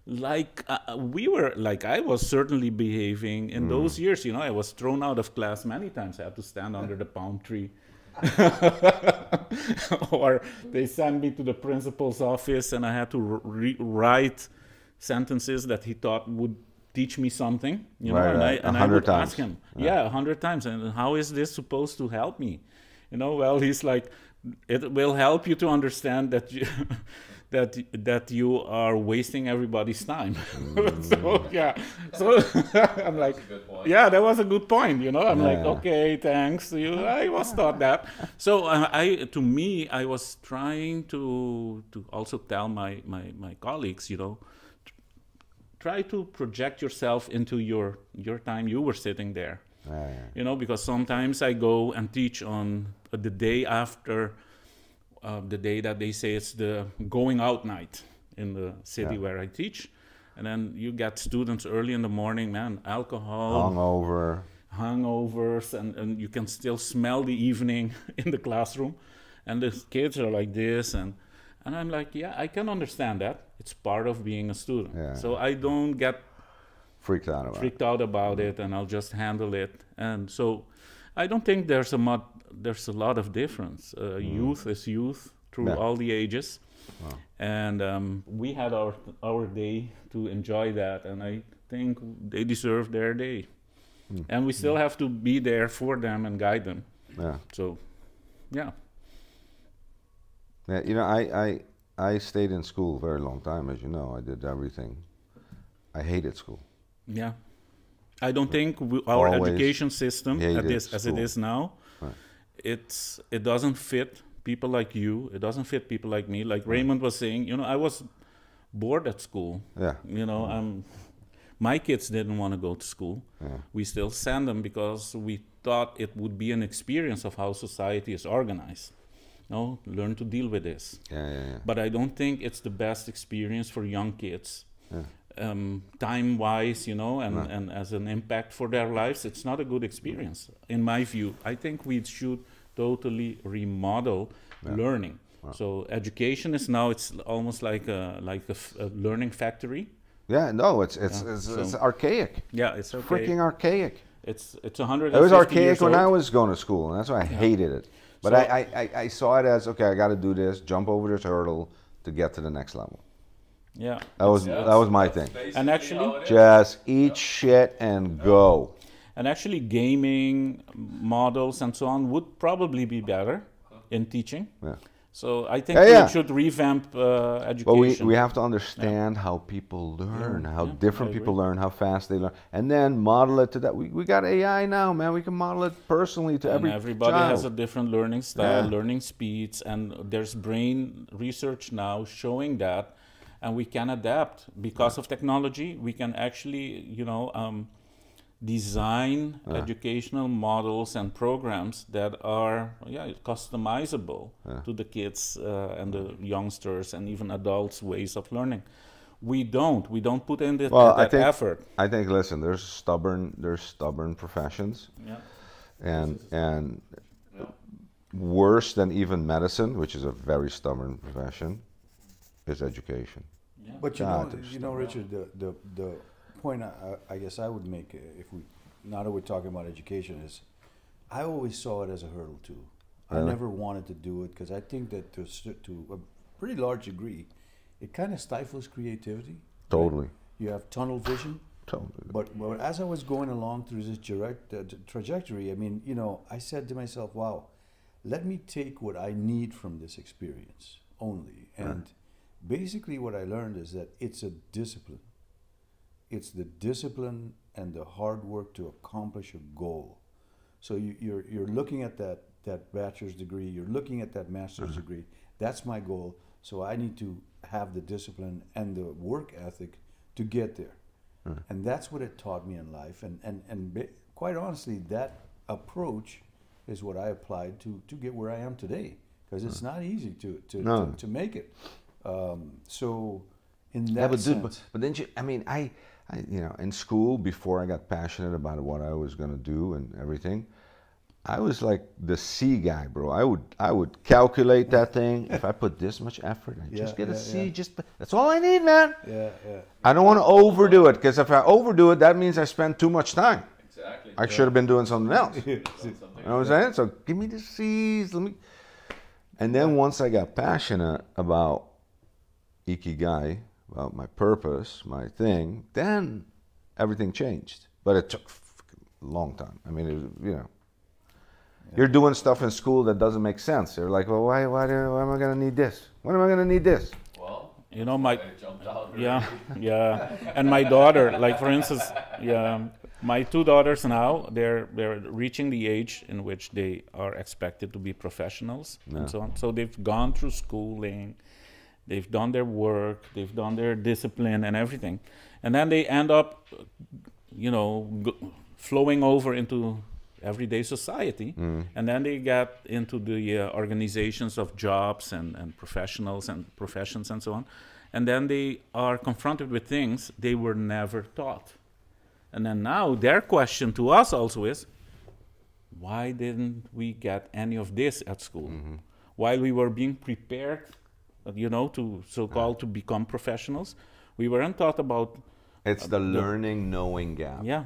like we were, like I was certainly behaving in those years. You know, I was thrown out of class many times. I had to stand under the palm tree. Or they sent me to the principal's office and I had to write sentences that he thought would teach me something, you know, and I would ask him, 100 times, and how is this supposed to help me? You know, well, he's like, it will help you to understand that you that you are wasting everybody's time. So yeah, so I'm like, yeah, that was a good point. You know, I'm like, okay, thanks. I was taught that. So to me, I was trying to also tell my colleagues, you know, try to project yourself into your time you were sitting there. You know, because sometimes I go and teach on the day after the day that they say it's the going out night in the city where I teach. And then you get students early in the morning, man, alcohol, hungovers, and you can still smell the evening in the classroom. And the kids are like this, and I'm like, yeah, I can understand that. It's part of being a student. So I don't get freaked out about it, and I'll just handle it. And so I don't think there's a lot of difference. Youth is youth through all the ages. And we had our day to enjoy that, and I think they deserve their day. And we still have to be there for them and guide them. So, yeah. Yeah, you know, I stayed in school a very long time, as you know. I did everything. I hated school. Yeah. I don't think our education system, as it is now, it doesn't fit people like you. It doesn't fit people like me. Like Raymond was saying, you know, I was bored at school. You know, my kids didn't want to go to school. We still send them because we thought it would be an experience of how society is organized. You know, learn to deal with this. But I don't think it's the best experience for young kids. Time-wise, you know, and as an impact for their lives, it's not a good experience, in my view. I think we should totally remodel learning. So education is now, it's almost like a learning factory. It's archaic. Yeah, it's archaic. Freaking archaic. It's 150 It was archaic years when old. I was going to school, and that's why I hated it. But so, I saw it as, okay, I got to do this, jump over this hurdle to get to the next level. Yeah, that was my thing. And actually, just eat shit and go. And actually, gaming models and so on would probably be better in teaching. So I think Yeah. we should revamp education. Well, we have to understand how people learn, how different people learn, how fast they learn, and then model it to that. We got AI now, man. We can model it personally to and everybody child. has a different learning style, Yeah. learning speeds, and there's brain research now showing that, and we can adapt because of technology. We can actually, design educational models and programs that are customizable to the kids and the youngsters and even adults' ways of learning. We don't put in that effort. I think, listen, there's stubborn professions, and worse than even medicine, which is a very stubborn profession, is education. But you know, Richard, the point I guess I would make, now that we're talking about education, is I always saw it as a hurdle too. Really? I never wanted to do it because I think that to a pretty large degree, it kind of stifles creativity. Totally. Right? You have tunnel vision. Totally. But as I was going along through this trajectory, I mean, I said to myself, wow, let me take what I need from this experience only. And basically what I learned is that it's a discipline. It's the discipline and the hard work to accomplish a goal. So you're looking at that bachelor's degree, you're looking at that master's degree. That's my goal. So I need to have the discipline and the work ethic to get there. And that's what it taught me in life. And quite honestly, that approach is what I applied to get where I am today. Because it's not easy to make it. So in that sense. But then I in school, before I got passionate about what I was going to do and everything, I was like the C guy, bro. I would calculate that thing. If I put this much effort, I just get a C. That's all I need, man. Yeah. I don't want to overdo it, because if I overdo it, that means I spend too much time. Exactly. I should have been doing something else. You know what I'm saying? So give me the C's. And then once I got passionate about Ikigai, about my purpose, my thing, then everything changed. But it took a long time. I mean, it was, you're doing stuff in school that doesn't make sense. You're like, well, why am I going to need this? When am I going to need this? Well, my jumped out. and my daughter, like for instance, my two daughters now, they're reaching the age in which they are expected to be professionals and so on. So they've gone through schooling, they've done their work, they've done their discipline and everything, and then they end up, flowing over into everyday society, and then they get into the organizations of jobs and professionals and professions and so on, and then they are confronted with things they were never taught. And then now their question to us also is, why didn't we get any of this at school? While we were being prepared, to so-called to become professionals, we weren't taught about... It's the learning knowing gap. Yeah.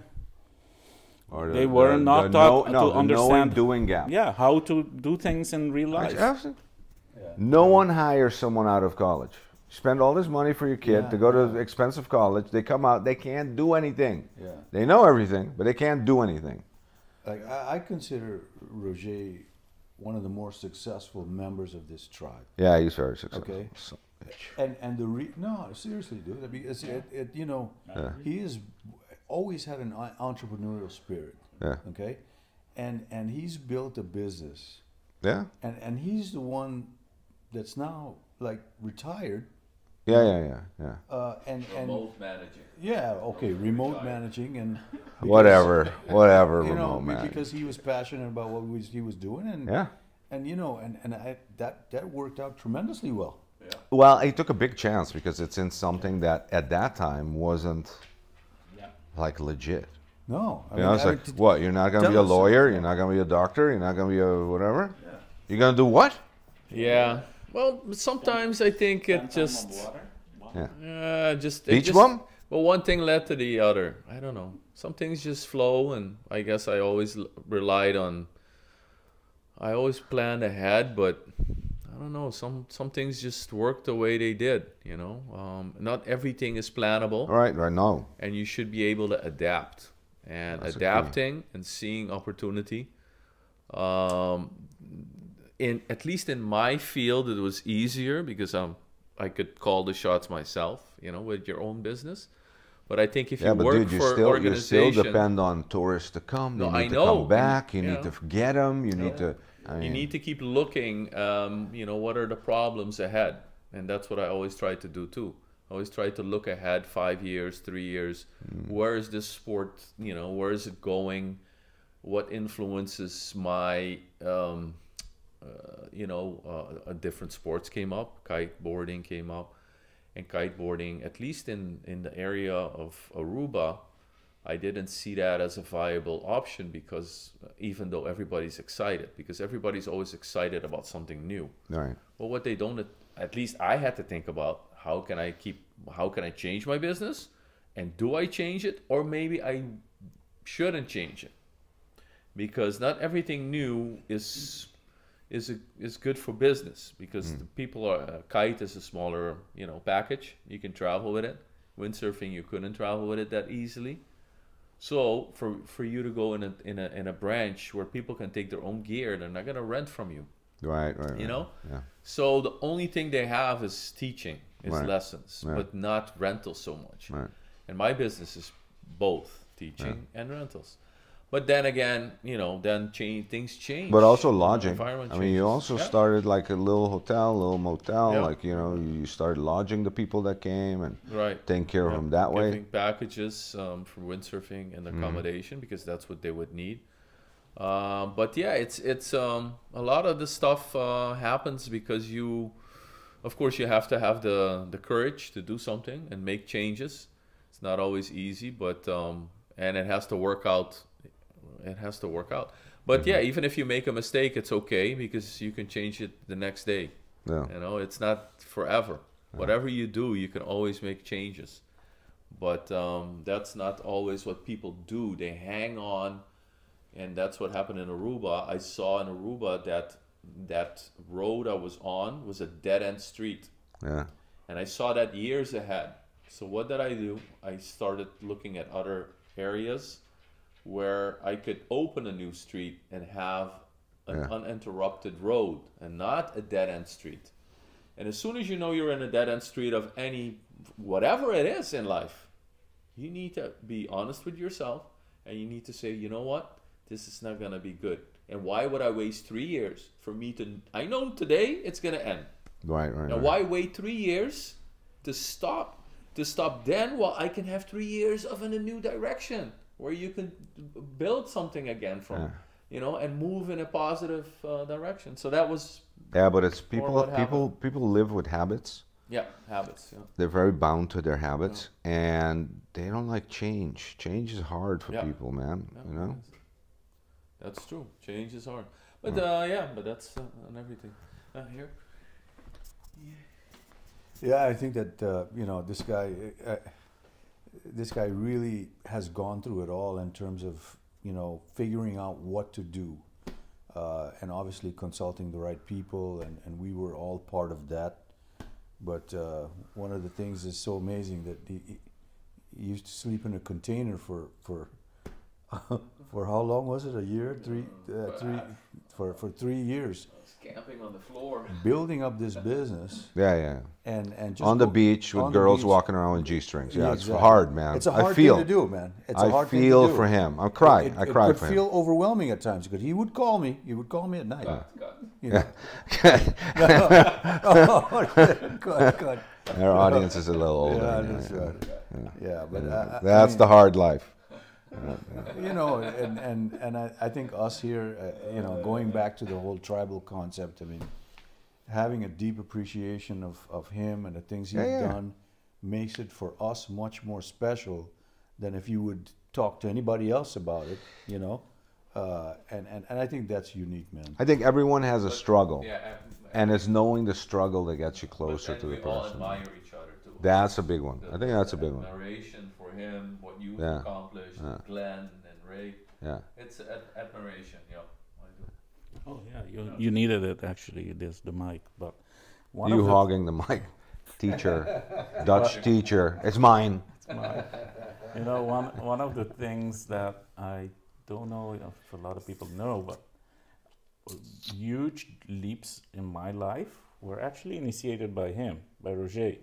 Or they were not taught to understand doing gap. Yeah, how to do things in real life. No one hires someone out of college. You spend all this money for your kid to go to expensive college. They come out, they can't do anything. Yeah. They know everything, but they can't do anything. Like I consider Roger one of the more successful members of this tribe. Yeah, he's very successful. Okay. So, And no, seriously, dude. Because he has always had an entrepreneurial spirit. Yeah. Okay. And he's built a business. Yeah. And he's the one that's now like retired. Yeah. And Remote managing. Yeah. Okay. Remote managing and whatever. Remote managing. Because he was passionate about what he was doing, and that worked out tremendously well. Yeah. Well, he took a big chance because it's in something that at that time wasn't like legit. No. It's like, what? You're not going to be a lawyer? You're not going to be a doctor? You're not going to be a whatever? Yeah. You're going to do what? Yeah. Well, sometimes I think it just... Each one? Well, one thing led to the other. I don't know. Some things just flow, and I guess I always relied on... I always planned ahead, but I don't know. Some things just work the way they did, Not everything is plannable. Right now. And you should be able to adapt. And adapting and seeing opportunity at least in my field, it was easier because I could call the shots myself, you know, with your own business. But I think if you but work dude, for an you organization, still depend on tourists to come. No, They I need to know. come back. You You need know. to get them. You need to. you need to keep looking, you know, what are the problems ahead? And that's what I always try to do too. I always try to look ahead 5 years, 3 years. Where is this sport, you know, where is it going? What influences my, you know, different sports came up, kiteboarding came up. And kiteboarding, at least in the area of Aruba, I didn't see that as a viable option because even though everybody's excited, because everybody's always excited about something new. Right. But what they don't, at least I had to think about, how can I change my business? And do I change it? Or maybe I shouldn't change it. Because not everything new is good for business, because the people are, kite is a smaller, you know, package. You can travel with it. Windsurfing, you couldn't travel with it that easily. So for you to go in a branch where people can take their own gear, they're not gonna rent from you. Right. You know. Yeah. So the only thing they have is teaching, is Right. lessons, Right. but not rentals so much. Right. And my business is both teaching and rentals. But then again, you know, things change. But also You know, lodging. environment I mean, you changes. also Yeah. started like a little hotel, a little motel. Yeah. Like, you know, you started lodging the people that came and Right. taking care of Yeah. them that way. Giving packages for windsurfing and accommodation because that's what they would need. But yeah, it's a lot of this stuff happens because of course, you have to have the courage to do something and make changes. It's not always easy, but and it has to work out. It has to work out. But yeah, even if you make a mistake, it's okay because you can change it the next day. Yeah. You know, it's not forever. Whatever you do, you can always make changes. But that's not always what people do. They hang on, and that's what happened in Aruba. I saw in Aruba that road I was on was a dead-end street. Yeah. And I saw that years ahead. So what did I do? I started looking at other areas where I could open a new street and have an uninterrupted road and not a dead-end street. And as soon as you know you're in a dead-end street of whatever it is in life, you need to be honest with yourself and you need to say, you know what? This is not going to be good. And why would I waste 3 years for me to, I know today it's going to end. Right. Now, why wait 3 years to stop then while I can have 3 years of in a new direction where you can build something again from, you know, and move in a positive direction. So that was But it's what people live with habits. habits. Yeah. They're very bound to their habits and they don't like change. Change is hard for people, man. You know? That's true. Change is hard. But but that's on everything. Here. Yeah, I think that you know, this guy really has gone through it all in terms of, you know, figuring out what to do, and obviously consulting the right people, and we were all part of that. But one of the things is so amazing that he used to sleep in a container for for how long was it? A year, for 3 years. Camping on the floor. Building up this business. Yeah. And just on the beach with girls walking around with G-strings. Yeah, it's hard, man. It's a hard thing to do, man. It's a hard thing to do. I feel for him. I cried for him. It could feel overwhelming at times because he would call me. He would call me at night. You know? Good. Our audience is a little older. Yeah, that's right. Yeah, but that's the hard life. You know, and I think us here, you know, going back to the whole tribal concept, I mean, having a deep appreciation of him and the things he's done makes it for us much more special than if you would talk to anybody else about it, you know. And I think that's unique, man. I think everyone has a struggle, and it's knowing the struggle that gets you closer to the we all person. admire each other too. That's a big one. I think that's a big one. Admiration for him, what you've accomplished, Glenn and Ray. Yeah. It's admiration. Yeah, I do. Oh yeah, you needed it actually. There's the mic, but You hogging the mic, teacher, Dutch teacher. It's mine. You know, one of the things that I don't know if a lot of people know, but huge leaps in my life were actually initiated by him, by Roger.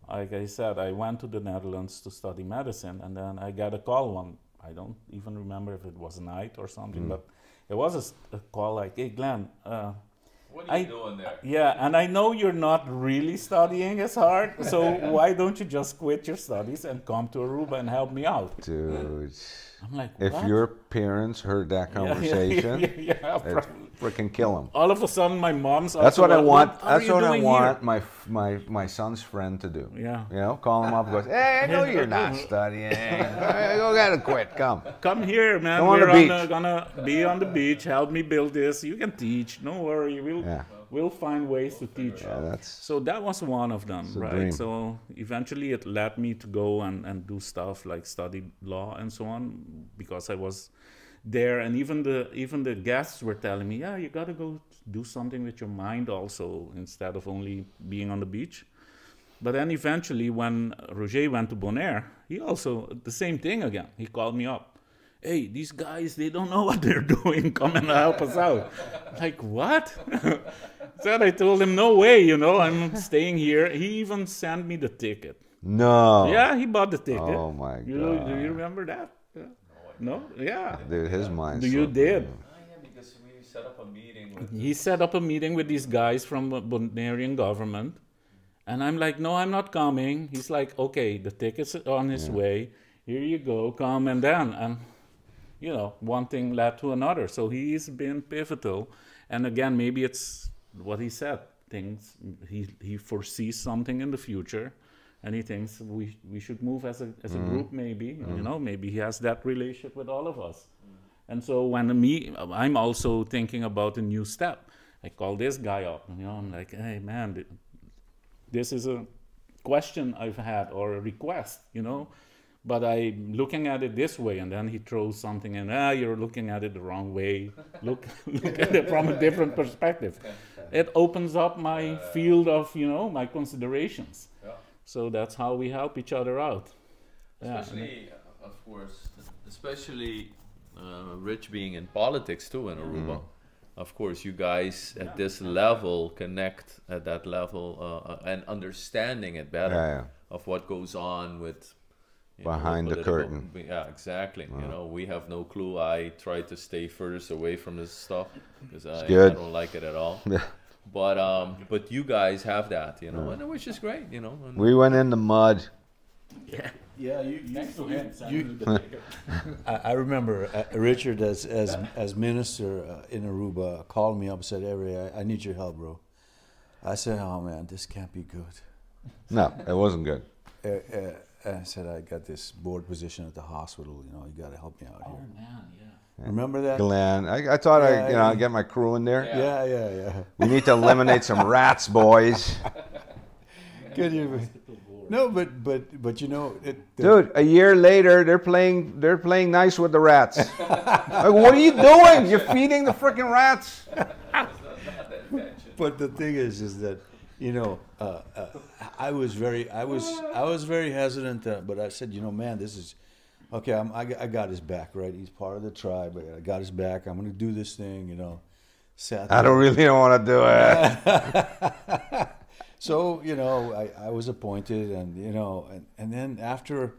Like I said, I went to the Netherlands to study medicine, and then I got a call one. I don't even remember if it was night or something, but it was a call like, "Hey, Glenn, What are you doing there? yeah, and I know you're not really studying as hard, so why don't you just quit your studies and come to Aruba and help me out?" Dude, I'm like, if what? your parents heard that conversation, Yeah, it'd freaking kill them. all of a sudden, my mom's. That's also what I like, want. What are That's you what I doing want here? my son's friend to do. Yeah. You know, call him up and goes, "Hey, I know you're not studying. Go gotta quit. Come." Come here, man. Come on the We're beach. gonna be on the beach. Help me build this. You can teach. Don't worry. We'll find ways to teach. Yeah, that's So that was one of them, a right? dream. So eventually it led me to go and do stuff like study law and so on, because I was there, and even the guests were telling me, "Yeah, you got to go do something with your mind also, instead of only being on the beach." But then eventually, when Roger went to Bonaire, he also, the same thing again. He called me up. "Hey, these guys, they don't know what they're doing. Come and help us out." Like, what? Then I told him, "No way, I'm staying here." He even sent me the ticket. no. Yeah, he bought the ticket. Oh my Do god. you remember that? Yeah. No? Yeah. Dude, his mind's You so did. Oh, yeah, because we set up a meeting with. He set up a meeting with these guys from the Bonairean government. And I'm like, "No, I'm not coming." He's like, "Okay, the ticket's on his way. Here you go, come." And then, and one thing led to another. So he's been pivotal. And again, maybe it's what he said. He foresees something in the future. And he thinks we should move as a group, maybe. Maybe he has that relationship with all of us. And so I'm also thinking about a new step. I call this guy up. I'm like, "Hey, man, this is a question I've had, or a request, but I'm looking at it this way." And then he throws something in. "You're looking at it the wrong way. Look at it from a different perspective." It opens up my field of, my considerations. Yeah. So that's how we help each other out. Especially, of course, especially Rich being in politics too in Aruba. Of course, you guys at this level connect at that level and understanding it better of what goes on with behind the curtain. Yeah, exactly. We have no clue. I try to stay furthest away from this stuff because I don't like it at all. But you guys have that, and which is great, And We went in the mud. Yeah. Yeah, Next to him. I remember Richard as minister in Aruba called me up and said, "Hey, Ray, I need your help, bro." I said, "Oh man, this can't be good." No, it wasn't good. I said, "I got this board position at the hospital. You got to help me out Oh here." man, yeah. Remember that? Glenn, I thought I'd get my crew in there. Yeah. We need to eliminate some rats, boys. Could you? No, but Dude, a year later, they're playing nice with the rats. Like, what are you doing? You're feeding the freaking rats. But the thing is that I was very hesitant, but I said, "Man, this is okay. I got his back, right? He's part of the tribe. I got his back. I'm going to do this thing, I don't want to do it. So I was appointed, and then after,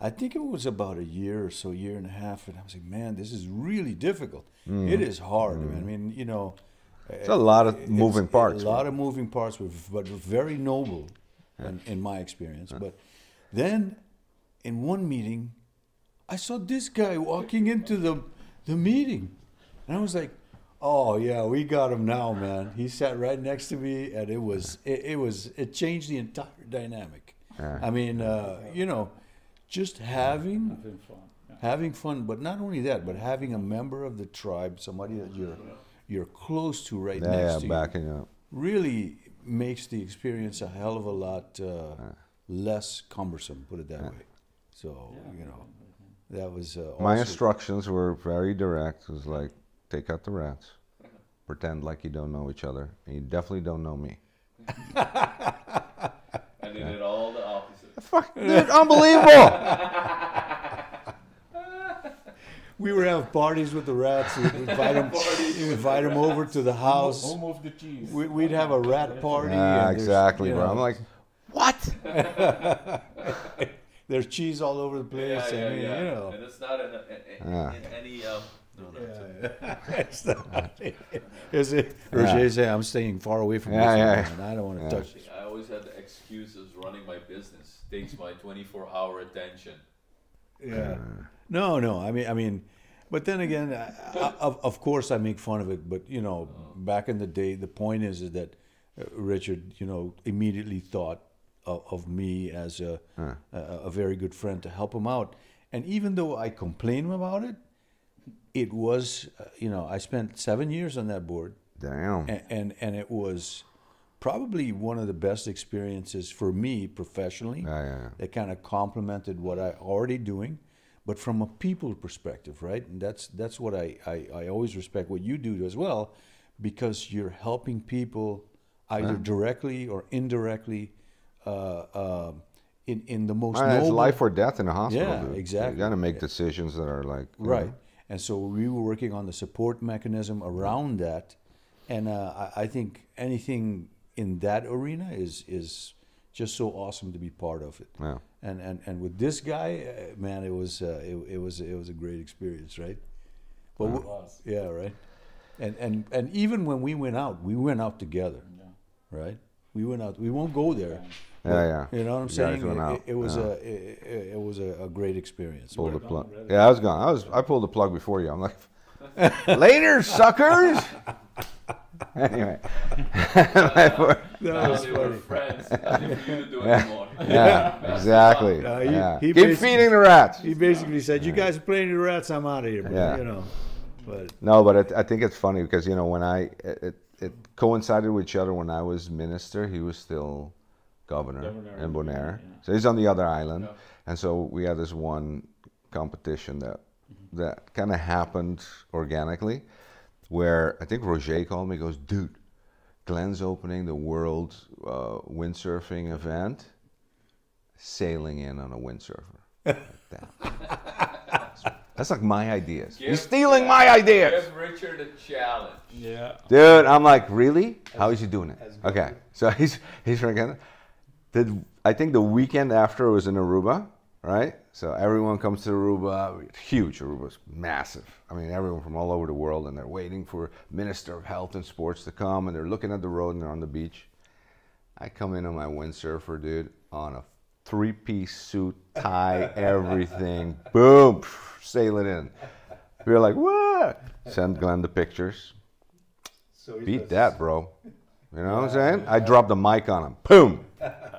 I think it was about a year or so, year and a half, and I was like, "Man, this is really difficult. It is hard. I mean, It's a lot of moving parts. A lot of moving parts, but very noble, in my experience. But then, in one meeting, I saw this guy walking into the meeting, and I was like, "Oh yeah, we got him now, man." He sat right next to me, and it changed the entire dynamic. I mean, just having fun, but not only that, but having a member of the tribe, somebody that you're close to next to you, backing up. really makes the experience a hell of a lot less cumbersome, put it that way. So, that was My also, instructions were very direct. It was like, take out the rats, pretend like you don't know each other, and you definitely don't know me. And they did all the opposite. Fuck, dude, unbelievable. we were have parties with the rats, we'd invite them over to the house. Home of the cheese. We'd have a rat party. Yeah, and exactly, bro. I'm like, what? there's cheese all over the place. Yeah, and, yeah. you know. And it's not in any. No, that's it. Is it? Roger say I'm staying far away from this one, and I don't want to touch it. I always had the excuses running my business takes my 24-hour attention. Yeah. No. I mean, but then again, of course I make fun of it. But you know, back in the day, the point is that Richard, you know, immediately thought of me as a very good friend to help him out. And even though I complained about it, it was, you know, I spent 7 years on that board. Damn. And it was probably one of the best experiences for me professionally. That kind of complemented what I already doing, but from a people perspective, right? And that's what I always respect what you do as well, because you're helping people either directly or indirectly in the most noble. It's life or death in a hospital. Yeah, dude. exactly. You got to make decisions that are like right. And so we were working on the support mechanism around that, and I think anything in that arena is just so awesome to be part of it. Yeah. And with this guy, man, it was a great experience, right? But yeah, right. And even when we went out together, right? We went out. We won't go there. Yeah. You know what I'm You saying? guys went out. It was a great experience. Pulled the plug. Yeah, I was gone. I pulled the plug before you. I'm like, later, suckers. Anyway. That was They were funny. friends. Nothing for you to do anymore. Yeah, exactly. He Keep basically- feeding the rats. He basically said, "You guys are playing the rats. I'm out of here." But, Yeah. you know, but No, but I think it's funny because, you know, when it coincided with each other when I was minister, he was still governor in Bonaire. So he's on the other island. Yeah. And so we had this one competition that kind of happened organically, where I think Roger called me, goes, dude, Glenn's opening the world windsurfing event, sailing in on a windsurfer. Like that. That's like my ideas. He's stealing my ideas. Give Richard a challenge. Yeah. Dude, I'm like, really? How is he doing it? Okay, so he's freaking. I think the weekend after it was in Aruba, right? So everyone comes to Aruba, huge. Aruba's massive. I mean, everyone from all over the world, and they're waiting for Minister of Health and Sports to come, and they're looking at the road and they're on the beach. I come in on my windsurfer, dude, on a 3-piece suit, tie, everything, boom, sail it in. We were like, what? Send Glenn the pictures. so Beat that, bro. You know what I'm saying? I dropped the mic on him. Boom.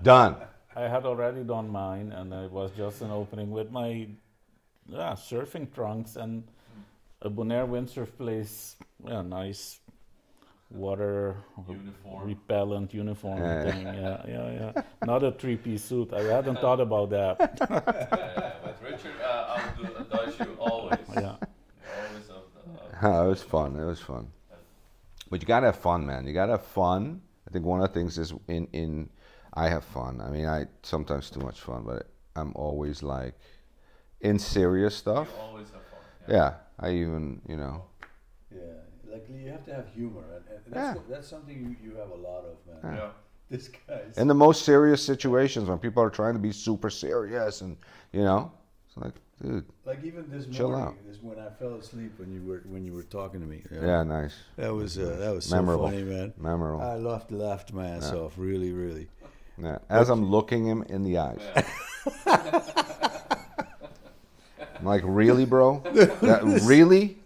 Done. I had already done mine, and it was just an opening with my surfing trunks and a Bonaire windsurf place. Yeah, nice water Uniform. repellent uniform Yeah. thing. Yeah. Not a 3-piece suit. I hadn't thought about that. But Richard outdoes you always. Yeah. It was fun. It was fun. But you gotta have fun, man. You gotta have fun. I think one of the things is I have fun. I mean, I sometimes too much fun, but I'm always like in serious stuff. You always have fun. Yeah, I even, you know. Yeah, like you have to have humor, and Yeah. that's something you have a lot of, man. Yeah. This guy's. In the most serious situations when people are trying to be super serious and, you know, it's like, dude, Like even this Chill morning, out. when I fell asleep when you were talking to me. you know, yeah, nice. That was so Memorable. funny, man. Memorable. I laughed my ass off, really, really. Yeah. As I'm looking him in the eyes. I'm like, really, bro? Really?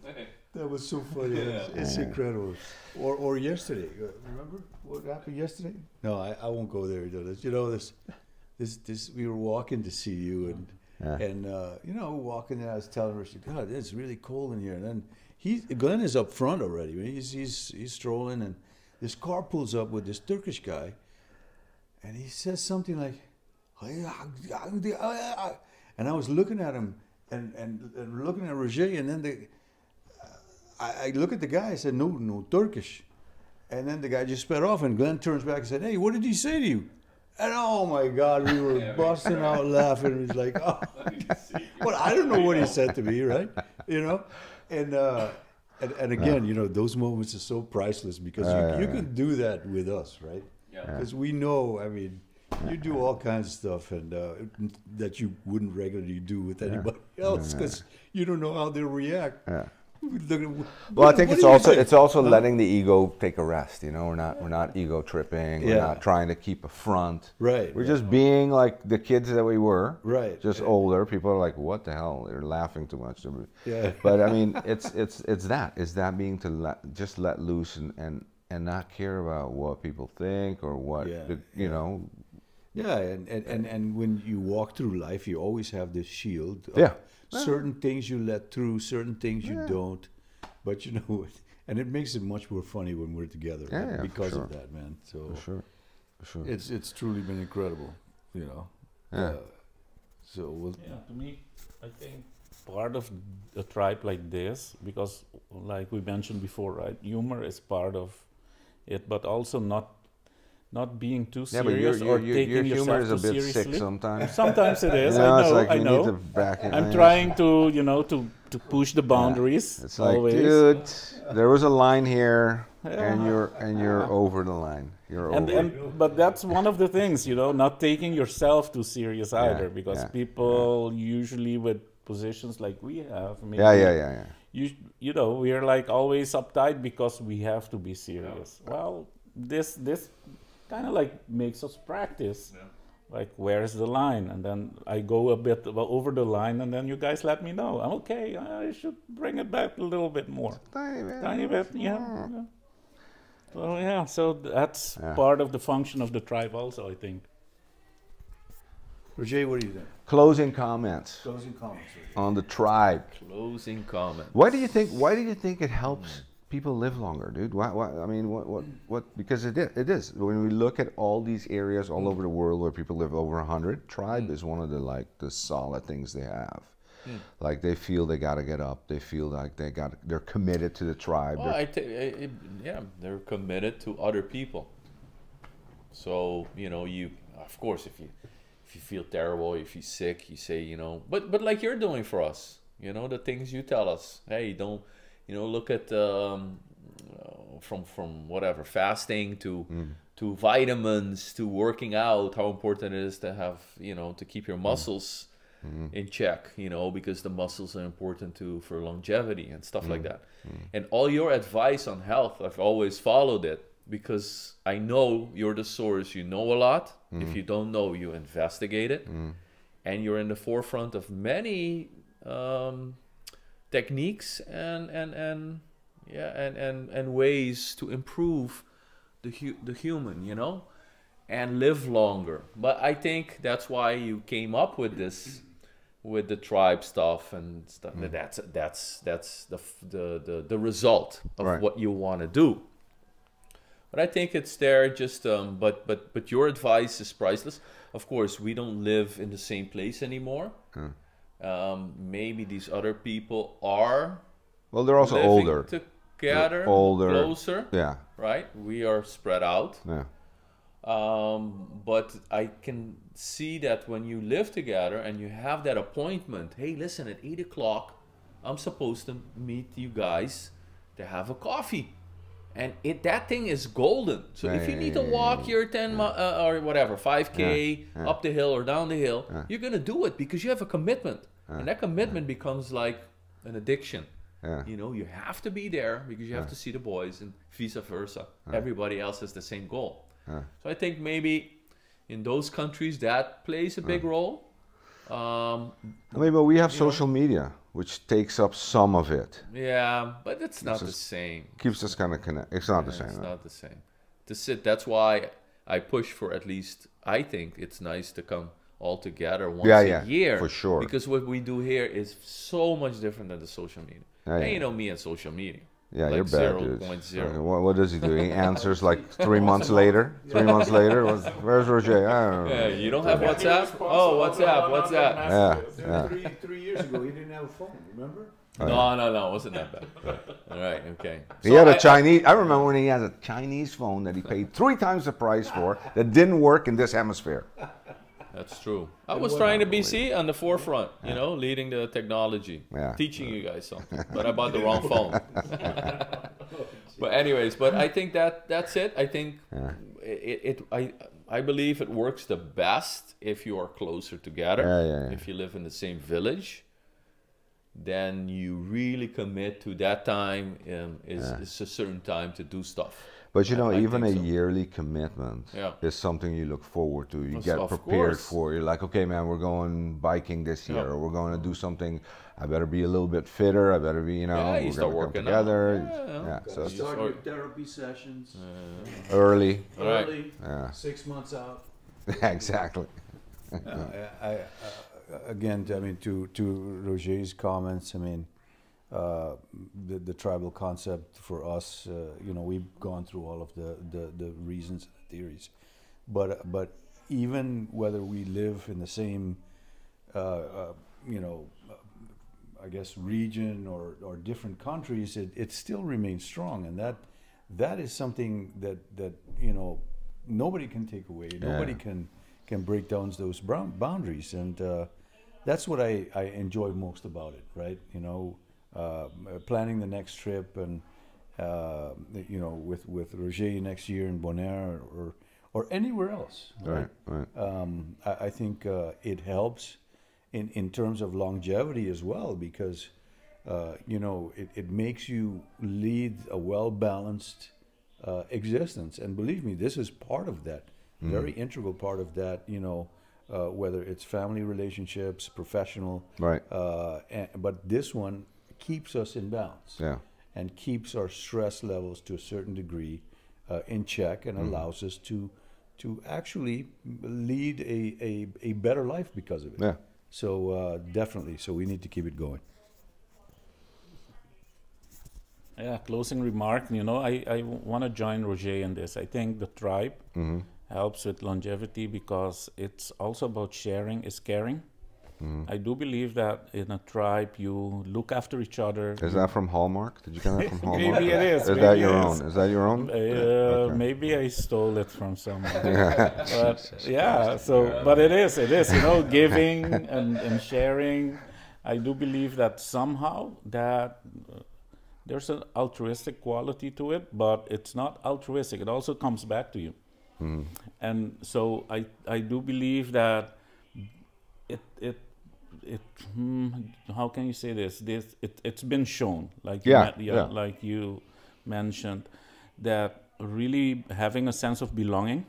That was so funny. It's incredible. Or yesterday, remember what happened yesterday? No, I won't go there. You know this. We were walking to see you, and you know, walking there, I was telling her, God, it's really cold in here. And then Glenn is up front already. He's strolling, and this car pulls up with this Turkish guy, and he says something like, and I was looking at him and looking at Roger, and then I look at the guy. I said, no Turkish. And then the guy just sped off, and Glenn turns back and said, hey, what did he say to you? And oh my God, we were busting out laughing. It was like, oh, well, I don't know what he said to me, right? You know, and again, you know, those moments are so priceless because you can do that with us, right? Because we know, I mean, you do all kinds of stuff and that you wouldn't regularly do with anybody else because you don't know how they'll react. Well, I think it's also letting the ego take a rest. You know, we're not ego tripping. We're not trying to keep a front. Right. We're just being like the kids that we were. Right. Just older. People are like, "What the hell? They're laughing too much." Yeah. But I mean, it's that being to just let loose and not care about what people think or what you know. Yeah, and when you walk through life, you always have this shield. Of certain things you let through, certain things you don't. But you know, and it makes it much more funny when we're together because of that, man. So for sure. It's truly been incredible, you know. To me, I think part of a tribe like this, because like we mentioned before, right, humor is part of it, but also not being too serious or taking your yourself humor is a too bit seriously. sick sometimes. Sometimes it is. You know, I it's know. like I you know. need to back it I'm in. trying to, you know, to push the boundaries. It's like, always. dude, there was a line here, and you're over the line. You're over. But that's one of the things, you know, not taking yourself too serious either, because people usually with positions like we have, maybe, you know, we are like always uptight because we have to be serious. Well, this kind of like makes us practice. Like, where's the line? And then I go a bit over the line, and then you guys let me know. I'm okay. I should bring it back a little bit more. Tiny bit, yeah. So yeah, so that's part of the function of the tribe also, I think. Roger, what do you think? Closing comments. Closing comments. On the tribe. Closing comments. Why do you think it helps people live longer, dude? Why, I mean, what? Because it is. When we look at all these areas all over the world where people live over 100, tribe is one of the solid things they have. Like they feel they got to get up. They feel like they're committed to the tribe. Well, they're committed to other people. So you know, of course, if you feel terrible, if you're sick, you say, you know, but like you're doing for us, you know, the things you tell us. Hey, don't. You know, look at from whatever fasting to vitamins to working out. How important it is to have, you know, to keep your muscles in check. You know, because the muscles are important for longevity and stuff like that. And all your advice on health, I've always followed it because I know you're the source. You know a lot. If you don't know, you investigate it, and you're in the forefront of many. Techniques and ways to improve the human, you know, and live longer. But I think that's why you came up with this, with the tribe stuff and stuff. That's the result of what you want to do. But I think it's there. Just but your advice is priceless. Of course, we don't live in the same place anymore. Maybe these other people are. Well, they're also older. Together, they're older, closer. Yeah. Right. We are spread out. Yeah. But I can see that when you live together and you have that appointment. Hey, listen, at 8 o'clock, I'm supposed to meet you guys to have a coffee. And that thing is golden. So if you need to walk your 10 or whatever, 5K up the hill or down the hill, you're going to do it because you have a commitment. And that commitment becomes like an addiction. You know, you have to be there because you have to see the boys and vice versa. Everybody else has the same goal. So I think maybe in those countries that plays a big role. I mean, but we have social media, which takes up some of it. Yeah, but it's not the same. Keeps us kind of connected. It's not the same. It's not the same. That's why I push for at least, I think it's nice to come all together once a year. For sure. Because what we do here is so much different than the social media. And you know me and social media. Yeah, like you're bad, dude. 0.0. What does he do? He answers like 3 months later. 3 months later, where's Roger? I don't know. Yeah, you don't have WhatsApp? Oh, WhatsApp. Yeah. 3 years ago, he didn't have a phone. Remember? No, it wasn't that bad. All right, okay. He had a Chinese. I remember when he had a Chinese phone that he paid 3 times the price for that didn't work in this hemisphere. That's true. I was trying to be on the forefront, you know, leading the technology, teaching you guys something, but I bought the wrong phone. But anyways, I think that's it. I think I believe it works the best if you are closer together. If you live in the same village, then you really commit to that time. It's a certain time to do stuff. But you know, even a yearly commitment is something you look forward to. You get prepared for. You're like, okay, man, we're going biking this year, or we're going to do something. I better be a little bit fitter. I better be, you know, you we're start going to working come together. Yeah. So start your therapy sessions early. Early. 6 months out. Exactly. Again, I mean, to Roger's comments, I mean, the tribal concept for us, you know, we've gone through all of the reasons and the theories, but even whether we live in the same, you know, I guess region or different countries, it still remains strong, and that is something that you know nobody can take away. Nobody can break down those boundaries, and that's what I enjoy most about it. Right, you know. Planning the next trip, and you know, with Roger next year in Bonaire or anywhere else. Right. I think it helps in terms of longevity as well, because you know, it makes you lead a well-balanced existence, and believe me, this is part of that, very integral part of that. You know. Whether it's family relationships, professional, but this one keeps us in balance, and keeps our stress levels to a certain degree in check, and allows us to actually lead a better life because of it. So definitely, so we need to keep it going. Closing remark. You know, I want to join Roger in this. I think the tribe helps with longevity because it's also about sharing is caring. I do believe that in a tribe you look after each other. Is that from Hallmark? Did you get that from Hallmark? Maybe it is. Is that your own? Is that your own? Okay. Maybe I stole it from someone. But so but it is, you know, giving and sharing. I do believe that somehow that there's an altruistic quality to it, but it's not altruistic. It also comes back to you. And so I do believe that it how can you say this? It's been shown, like like you mentioned, that really having a sense of belonging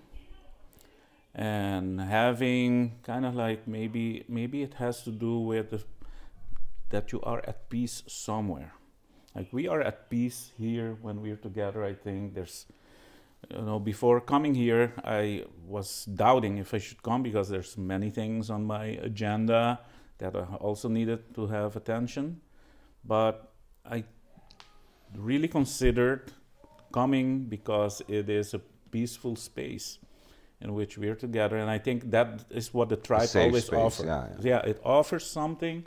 and having kind of like maybe it has to do with that you are at peace somewhere. Like we are at peace here when we're together. I think there's, you know, before coming here, I was doubting if I should come because there's many things on my agenda that I also needed to have attention. But I really considered coming because it is a peaceful space in which we're together. And I think that is what the tribe always offers. It offers something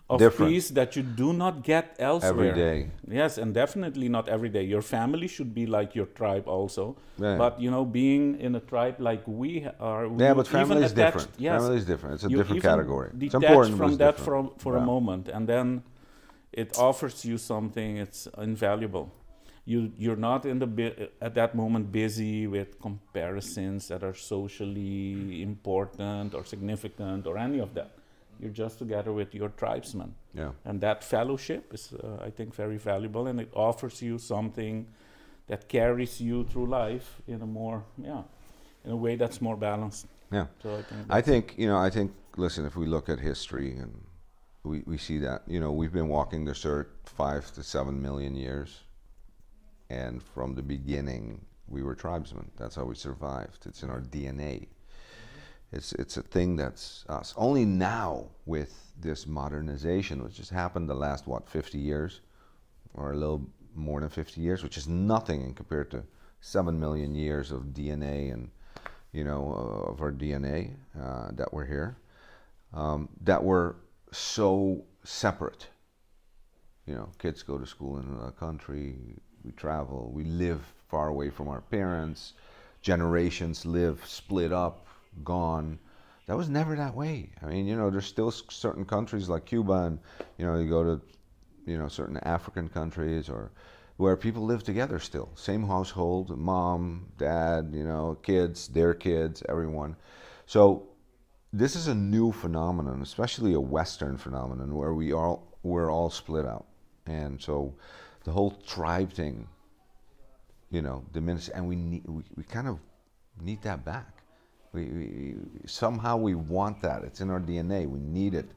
of different peace that you do not get elsewhere. Every day. Yes, and definitely not every day. Your family should be like your tribe also. But, you know, being in a tribe like we are... but family is different. Yes, family is different. It's a different category. It's important from that for a moment. And then it offers you something, it's invaluable. You're not in at that moment busy with comparisons that are socially important or significant or any of that. You're just together with your tribesmen. And that fellowship is, I think, very valuable, and it offers you something that carries you through life in a more, in a way that's more balanced. So I think listen, if we look at history and we see that, you know, we've been walking this earth 5 to 7 million years, and from the beginning we were tribesmen. That's how we survived. It's in our DNA. It's a thing that's us. Only now with this modernization, which has happened the last, 50 years, or a little more than 50 years, which is nothing compared to 7 million years of DNA and, you know, of our DNA that we're here, that we're so separate you know, kids go to school in another country, we travel, we live far away from our parents, generations live split up, gone. That was never that way. I mean, you know, there's still certain countries like Cuba, and, you know, you go to, you know, certain African countries or where people live together still. Same household, mom, dad, you know, kids, their kids, everyone. So this is a new phenomenon, especially a Western phenomenon, where we're all split out. And so the whole tribe thing, you know, diminished, and we kind of need that back. We somehow we want that. It's in our DNA. We need it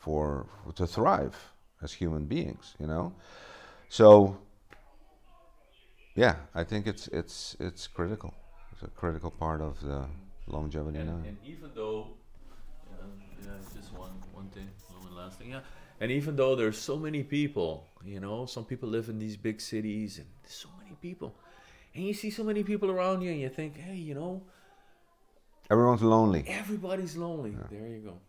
to thrive as human beings, you know. So yeah, I think it's critical. It's a critical part of the longevity now. And even though, just one thing, one last thing, and even though there's so many people, you know, some people live in these big cities, and there's so many people, and you see so many people around you, and you think, hey, you know, everyone's lonely. Everybody's lonely. Yeah. There you go.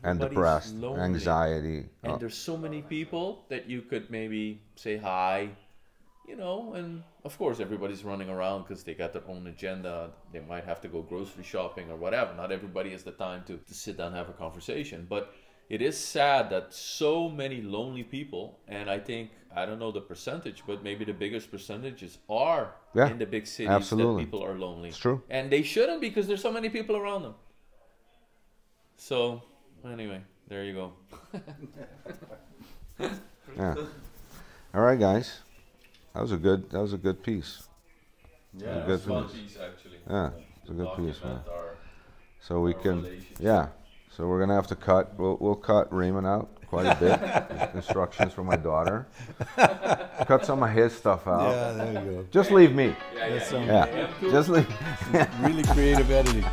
And depressed, lonely. Anxiety. And there's so many people that you could maybe say hi, you know, and of course everybody's running around because they got their own agenda. They might have to go grocery shopping or whatever. Not everybody has the time to sit down and have a conversation. But it is sad that so many lonely people, and I think, I don't know the percentage, but maybe the biggest percentages are in the big cities. Absolutely. That people are lonely. It's true. And they shouldn't, because there's so many people around them. So anyway, there you go. Yeah. All right, guys. That was a good piece. Yeah, it was a fun piece, actually. Yeah, it's a good piece, man. So we can, yeah. So we're gonna have to cut. We'll cut Raymond out quite a bit. Instructions from my daughter. Cut some of his stuff out. Yeah, there you go. Just leave me. Yeah. Just leave. Really creative editing.